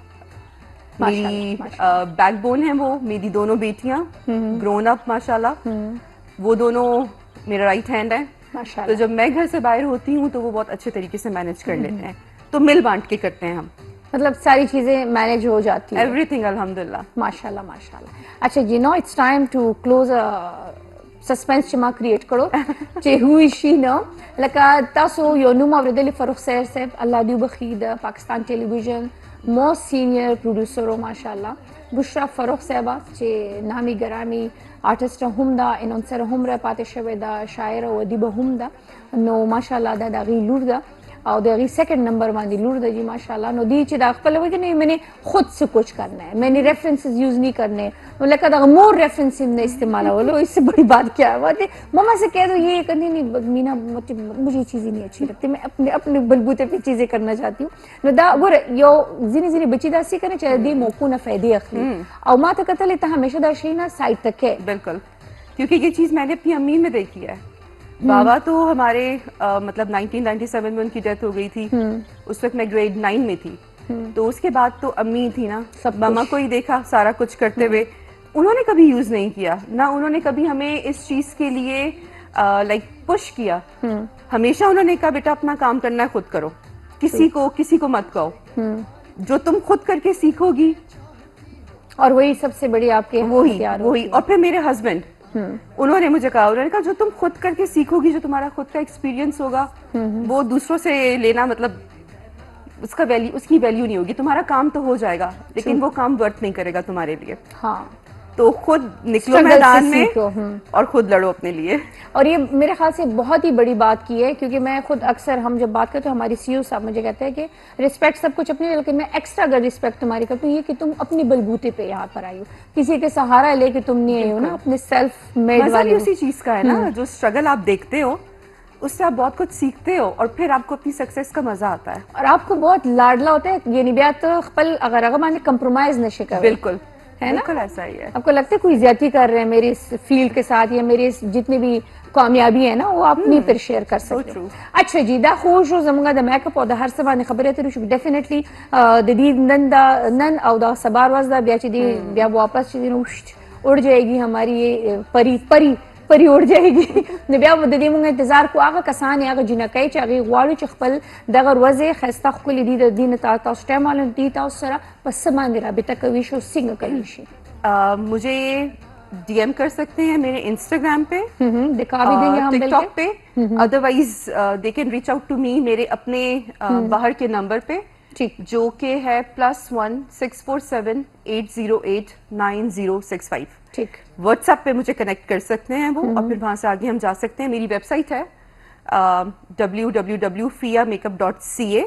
मेरी बैकबोन है, वो मेरी दोनों बेटियां ग्रोन अप माशाल्लाह, वो दोनों मेरा राइट हैंड है। तो जब मैं घर से बाहर होती हूँ तो वो बहुत अच्छे तरीके से मैनेज कर लेते हैं। तो मिल बांट के करते हैं हम, मतलब सारी चीजें मैनेज हो जाती है। एवरीथिंग अल्हम्दुलिल्लाह माशाल्लाह माशाल्लाह। अच्छा you know it's time to close suspense चमा क्रिएट करो चे हुई शी नो लका तासो यो नुमा वरदली फरुख सैर से अल्लाह दी बखीद Pakistan television most senior producer माशाल्लाह बुशरा फरुख साहबा चे नामी गरामी आर्टिस्ट हुमदा इन उनसर हुमरा पाते शवेदा शायर व अदीब हुमदा नो माशाल्लाह दा दागी लुरदा और दागी सेकंड नंबर वाली लुरदा जी माशाल्लाह नो दी चे दा पहले वो कि नहीं मैंने खुद से कुछ करना है, मैंने रेफरेंसेस यूज नहीं करने लका दा मोर रेफरेंस ने इस्तेमाल हो। इससे बड़ी बात क्या है बात मम्मा से कह दो ये करनी नहीं मीना मुझे चीजें नहीं अच्छी लगती, मैं अपने अपने बलबूते पे चीजें करना चाहती हूँ। नो दा गुर यो जिनी जिनी बच्ची दासी करने चाहे दी मोकू ना फायदे अखली और मां तक हमेशा दा शई ना साइड तक है। बिल्कुल, क्योंकि ये चीज मैंने अपनी अम्मी में देखी है। बाबा तो हमारे मतलब 1997 में उनकी डेथ हो गई थी। उस वक्त मैं ग्रेड 9 में थी। तो उसके बाद तो अम्मी थी ना, सब मामा को ही देखा सारा कुछ करते हुए। उन्होंने कभी यूज नहीं किया ना, उन्होंने कभी हमें इस चीज के लिए लाइक पुश किया। हमेशा उन्होंने कहा बेटा अपना काम करना है खुद करो, किसी को मत कहो। जो तुम खुद करके सीखोगी और वही सबसे बड़ी आपके हथियार वही। और फिर मेरे हस्बैंड, उन्होंने मुझे कहा, उन्होंने कहा जो तुम खुद करके सीखोगी, जो तुम्हारा खुद का एक्सपीरियंस होगा, वो दूसरों से लेना मतलब उसकी वैल्यू नहीं होगी। तुम्हारा काम तो हो जाएगा लेकिन वो काम वर्थ नहीं करेगा तुम्हारे लिए। हाँ, तो खुद निकलो Struggle मैदान से में सीखो, और खुद लड़ो अपने लिए। और ये मेरे ख्याल से बहुत ही बड़ी बात की है, क्योंकि मैं खुद अक्सर हम जब बात करते हैं, हमारी सीईओ साहब मुझे कहते हैं कि रिस्पेक्ट सब कुछ अपनी, लेकिन मैं एक्स्ट्रा अगर रिस्पेक्ट तुम्हारी करती हूँ ये कि तुम अपनी बलबूते पे यहाँ पर आई हो, किसी के सहारा लेके तुम नहीं आई हो ना, अपने सेल्फ मेड मजा वाली भी हो। उसी चीज का है ना, जो स्ट्रगल आप देखते हो उससे आप बहुत कुछ सीखते हो और फिर आपको अपनी सक्सेस का मजा आता है। और आपको बहुत लाडला होता है ये निबियात खपल अगर अगर मैंने कंप्रोमाइज नशे कर, बिल्कुल है ना? बिल्कुल ऐसा ही है। आपको लगता है कोई ज्यादती कर रहे हैं मेरी इस फील्ड के साथ, या मेरी जितनी भी कामयाबी है ना वो आप नहीं फिर शेयर कर सकते हो। true. अच्छा जी, दा खुश हो जमुगा द मेकअप और द हर सभा ने खबरें तेरी शुभ डेफिनेटली द दी नन और द सबार वाज दा ब्याची दी ब्या वापस ची उड़ जाएगी हमारी ये परी उड़ जाएगी। न बया د دې موږ انتظار کو هغه کسان هغه جنکۍ چې هغه غواړي چې خپل دغه ورځې خسته خپل دي د دین تاسو ټایم ولن دي تاسو سره پس باندې رابطه کوي شو څنګه کوي شي؟ मुझे डीएम कर सकते हैं मेरे इंस्टाग्राम पे, दिखा भी देंगे हम टिकटॉक पे, otherwise they can reach out to me मेरे अपने बाहर के नंबर पे, ठीक, जो कि है +1 647 808 9065। ठीक, व्हाट्सएप पे मुझे कनेक्ट कर सकते हैं वो, और फिर वहां से आगे हम जा सकते हैं। मेरी वेबसाइट है www.fiamakeup.ca।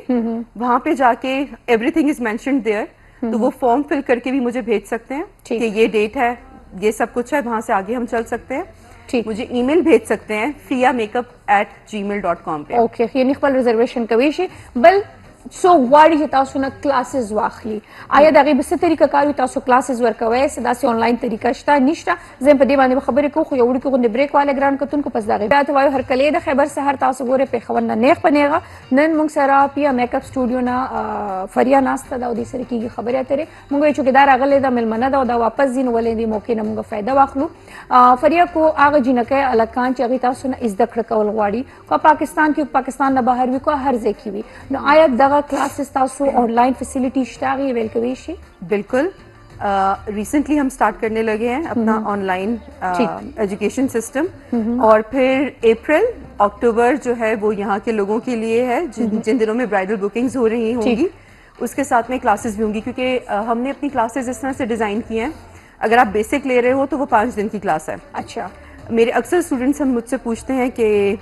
वहां पे जाके एवरीथिंग इज मेंशन्ड देयर, तो वो फॉर्म फिल करके भी मुझे भेज सकते हैं कि ये डेट है, ये सब कुछ है। वहां से आगे हम चल सकते हैं। ठीक, मुझे ईमेल भेज सकते हैं fiamakeup@gmail.com पे। ओके, यानी खपल रिजर्वेशन کوي شي بل सो غواړي چې تاسو نه کلاسز واخلي. آیا دغه به څه طریقه کاروي تاسو کلاسز ورکوي؟ داسې آنلاین طریقه شته نشته؟ زه په دې باندې خبرې کوم، خو یو وړوکی غونډه بریک والا ګران کتونکو پس دغه بیا ته وایو هر کله د خبر سحر تاسو ګوره په خبرنه نیغ پنیغه نن موږ سره پیا میک اپ سټوډیو نه فریا ناسته دا د سره کیږي خبرې اترې موږ چې دار اغله د ملمنه دا د واپس دین ولې دی موقع نه موږ فائدہ واخلو. فریا کو هغه جنکه الکان چې هغه تاسو نه از دکړه کول غواړي کو پاکستان کې پاکستان نه بهر وي کو هر ځای کې وي نو آیا دغه क्लासेस तासु ऑनलाइन फैसिलिटी स्टागी वेलकवेशी? बिल्कुल, रिसेंटली हम स्टार्ट करने लगे हैं अपना ऑनलाइन एजुकेशन सिस्टम, और फिर अक्टूबर जो है वो यहाँ के लोगों के लिए है जिन दिनों में ब्राइडल बुकिंग्स हो रही होंगी, उसके साथ में क्लासेस भी होंगी, क्योंकि हमने अपनी क्लासेस इस तरह से डिजाइन की हैं। अगर आप बेसिक ले रहे हो तो वो 5 दिन की क्लास है। अच्छा, मेरे अक्सर स्टूडेंट्स हम मुझसे पूछते हैं कि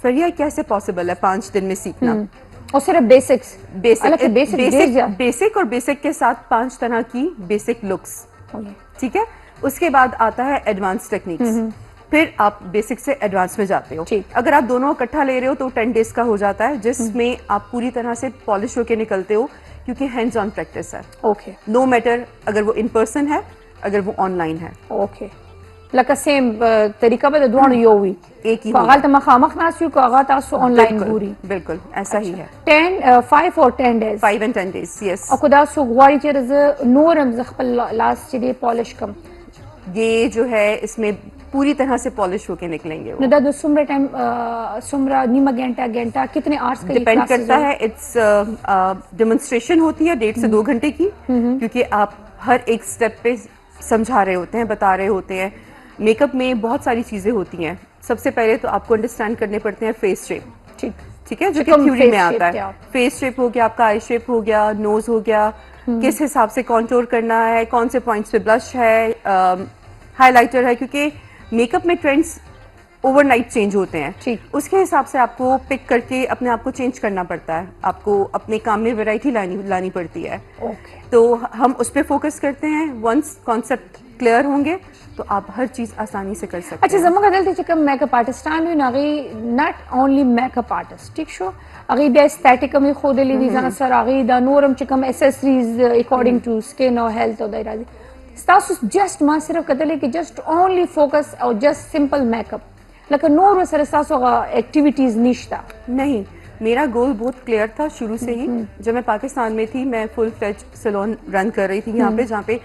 फरिया कैसे पॉसिबल है 5 दिन में सीखना? और सिर्फ बेसिक और बेसिक के साथ 5 तरह की बेसिक लुक्स, ठीक है। उसके बाद आता है एडवांस टेक्निक्स, फिर आप बेसिक से एडवांस में जाते हो। अगर आप दोनों इकट्ठा ले रहे हो तो 10 डेज का हो जाता है, जिसमें आप पूरी तरह से पॉलिश होके निकलते हो, क्योंकि हैंड्स ऑन प्रैक्टिस है। ओके, नो मैटर अगर वो इन पर्सन है अगर वो ऑनलाइन है। ओके, लका सेम तरीका पे दोनों यो हुई एक ही कागल तमा खामख नासियो कागा तासु ऑनलाइन पूरी बिल्कुल ऐसा ही है। 5 और 10 डेज 5 and 10 days, यस। और खुदा सु गवारी चरज नूरम जखपल लास्ट चीदे पॉलिश कम ये जो है इसमें पूरी तरह से पॉलिश होके निकलेंगे वो। नदा दो सुमरा टाइम सुमरा नीमा घंटा कितने आवर्स का डिपेंड करता है। इट्स डेमोन्स्ट्रेशन होती है 1.5 से 2 घंटे की, क्योंकि आप हर एक स्टेप पे समझा रहे होते हैं, बता रहे होते हैं। मेकअप में बहुत सारी चीजें होती हैं। सबसे पहले तो आपको अंडरस्टैंड करने पड़ते हैं फेस शेप, ठीक है, जो कि थ्योरी में आता है। फेस शेप हो गया, आपका आई शेप हो गया, नोज हो गया, किस हिसाब से कॉन्टूर करना है, कौन से पॉइंट्स पे ब्लश है, हाइलाइटर है, क्योंकि मेकअप में ट्रेंड्स ओवरनाइट चेंज होते हैं। उसके हिसाब से आपको पिक करके अपने आप को चेंज करना पड़ता है। आपको अपने काम में वैरायटी लानी पड़ती है। तो हम उस पर फोकस करते हैं। वंस कॉन्सेप्ट क्लियर होंगे तो आप हर चीज आसानी से कर सकते हैं। अच्छा, जमा गदल थे कम मेकअप आर्टिस्टान भी Nagi not only makeup artist, ठीक शो अगी बे एस्थेटिक में खुद ली वीजा सर अगी दा नूरम चिकम एक्सेसरीज अकॉर्डिंग टू स्किन और हेल्थ और दायरा स्टास जस्ट मा सिर्फ कदले कि जस्ट ओनली फोकस और जस्ट सिंपल मेकअप لکه نور سره تاسو एक्टिविटीज نشته नहीं, मेरा गोल बहुत क्लियर था शुरू से ही। जब मैं पाकिस्तान में थी मैं फुल फ्लेज सैलून रन कर रही थी यहाँ पे, जहाँ पे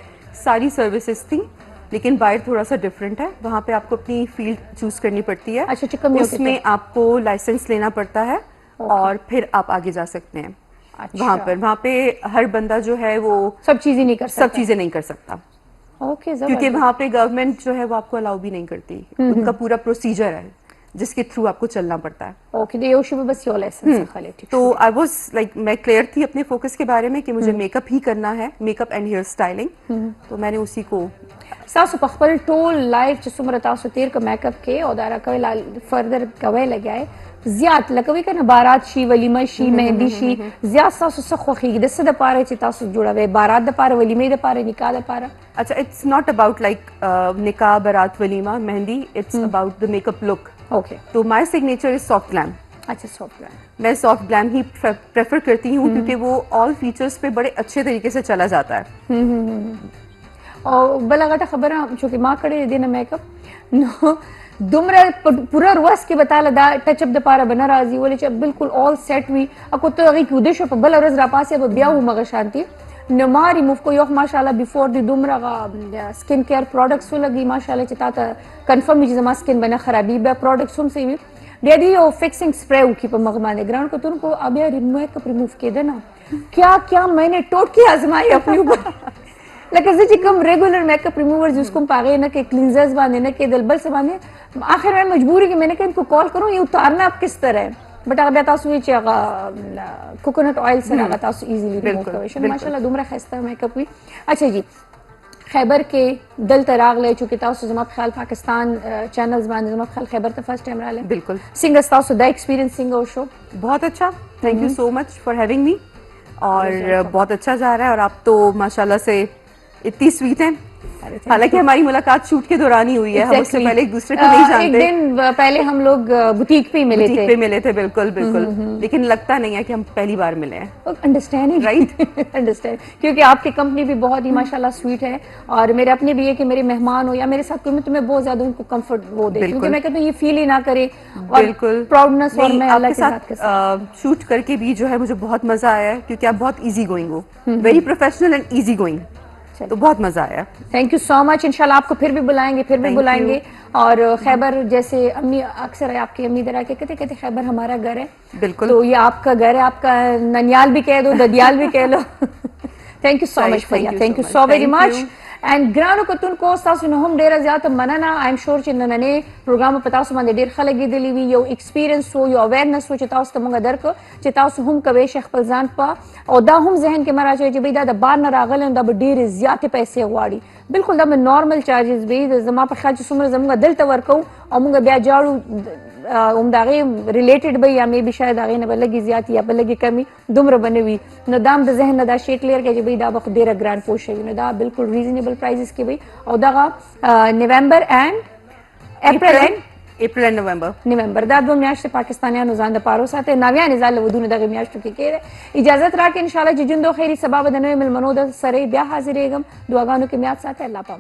सारी सर्विसेज थी, लेकिन बाहर थोड़ा सा डिफरेंट है। वहाँ पे आपको अपनी फील्ड चूज करनी पड़ती है। अच्छा, चिकन उसमें आपको लाइसेंस लेना पड़ता है और फिर आप आगे जा सकते हैं। अच्छा। वहाँ पे हर बंदा जो है वो सब चीजें नहीं कर सकता। सब चीजें नहीं कर सकता, ओके, क्योंकि वहाँ पे गवर्नमेंट जो है वो आपको अलाउ भी नहीं करती। उनका पूरा प्रोसीजर है जिसके थ्रू आपको चलना पड़ता है। ओके, ये उशी बस यो लाइसेंस खाली ठीक। तो आई वाज लाइक, मैं क्लियर थी अपने फोकस के बारे में कि मुझे मेकअप ही करना है, मेकअप एंड हेयर स्टाइलिंग। तो मैंने उसी को تاسو په خپل ټول لایف چې څومره تاسو تیر ک میک اپ کې او دا راکوي فردر کوي لګای زیات لکوي کنه بارات شي ولیمه شي مهندی شي زیات تاسو څه خوخي د څه د پاره چې تاسو جوړوي بارات د پاره ولیمه د پاره نکاح د پاره अच्छा, इट्स नॉट अबाउट लाइक निकाह बारात वलीमा मेहंदी, it's about the makeup look. Okay, तो my signature is soft glam. अच्छा, सॉफ्ट मैं सॉफ्ट ग्लैम ही प्रेफर करती हूँ क्योंकि वो ऑल फीचर्स पे बड़े अच्छे तरीके से चला जाता है। او بل غټه خبره چې ما کړې دینه میک اپ نو دومره پورا ورځ کې بتاله دا ټچ اپ د پاره بنا راځي ولې چې بالکل اول سیټ وي اكو ته هغه کې ودې شو په بل ورځ را پاسه به بیا و مغه شانتي نو ما ریموف کو یو ماشاءالله بیفور د دومره سکین کیر پروډکټس ولګي ماشاءالله چې تا ته کنفرم چې زما سکین بنه خرابي به پروډکټس هم سي بیا دی یو فکسنگ سپرے وکي په مغه باندې ګراوند کو تون کو اب یا ریموف کېده نه کیا کیا میں نے ٹوٹکی آزمائی اپنے اوپر لکه زه چې کوم ریګولر میک اپ ریموور یوز کوم پاغه نه کې کلینزرز باندې نه کې دل بل څه باندې اخر میں مجبوری کہ میں نے کہ ان کو کال کروں یہ اتارنا اب کس طرح ہے بٹ هغه بیا تاسو چې هغه کوکونټ آئل سره هغه تاسو ایزیلی ریموو کوئ شئ ماشاءالله دومره خسته میک اپ وي اچھا جی خیبر کې دلته راغلی چې تاسو زما په خیال پاکستان چینلز باندې زما په خیال خیبر ته فرست ټایم راغلی बिल्कुल څنګه تاسو دا ایکسپیرینس څنګه وشو बहुत अच्छा, thank you so much for having me. और बहुत अच्छा जा रहा है और आप तो माशाल्लाह से इतनी स्वीट हैं। हालांकि हमारी मुलाकात शूट के दौरान ही हुई है, हम उससे पहले एक दूसरे को नहीं जानते। एक दिन पहले हम लोग बुटीक पे मिले थे। बिल्कुल बिल्कुल, लेकिन लगता नहीं है कि हम पहली बार मिले हैं। अंडरस्टैंडिंग राइट, अंडरस्टैंड, क्योंकि आपकी कंपनी भी बहुत ही माशाल्लाह स्वीट है और मेरे अपने भी है कि मेरे मेहमान हो या मेरे साथ कोई मैं तुम्हें बहुत ज्यादा उनको कंफर्ट वो दे, क्योंकि मैं कहती हूँ ये फील ही ना करे बिल्कुल प्राउडनेस। और मैं अल्लाह के साथ शूट करके भी जो है मुझे बहुत मजा आया है, क्योंकि आप बहुत इजी गोइंग हो, very professional and easy going, तो बहुत मजा आया। थैंक यू सो मच, इंशाल्लाह आपको फिर भी बुलाएंगे, फिर भी बुलाएंगे। और खैबर जैसे अम्मी अक्सर है आपकी अम्मी इधर आके कहते खैबर हमारा घर है, बिल्कुल, तो ये आपका घर है, आपका ननियाल भी कह दो, ददियाल भी कह लो। थैंक यू सो मच भैया, thank you so very much. And ग्रानो कतुन को تاسو نه هم ډیره زیاته مننه. ایم شور چې نننې پروګرام په تاسو باندې ډیر خلک لیدلی وي، یو ایکسپیرینس وو، یو اویرنس وو چې تاسو ته مونږ درک چې تاسو هم کوي شیخ خپل ځان په او دا هم ذهن کې مراجعه چې دا د بار نه راغلی دا به ډیر زیاتې پیسې غواړي. بالکل دا به نارمل چارجز وي، زما په خیال چې څومره زموږ دلته ورکو او مونږ بیا جاړو همدغې ریلیټډ به یا مې به شاید هغې نه به لږې زیات یا به لږې کمي دومره به نه وي. نو دا هم د ذهن نه دا شی کلیر کړي چې بھئی دا به خو ډېره ګران پوه شوي، نو دا بالکل ریزنیبل پرایزز کې وي. او دغه نومبر اینډ اپریل اینڈ نومبر دا دوه میاشتې پاکستانیانو ځان دپاره وساتئ. ناویانې ځان له ودونه دغې میاشتو کې کېدی. اجازت راکړئ انشاءالله چې جون دو خیري سبا به د نویو مېلمنو د سره بیا حاضرېږم. دعاګانو کې مې یاد ساتئ. الله پامان.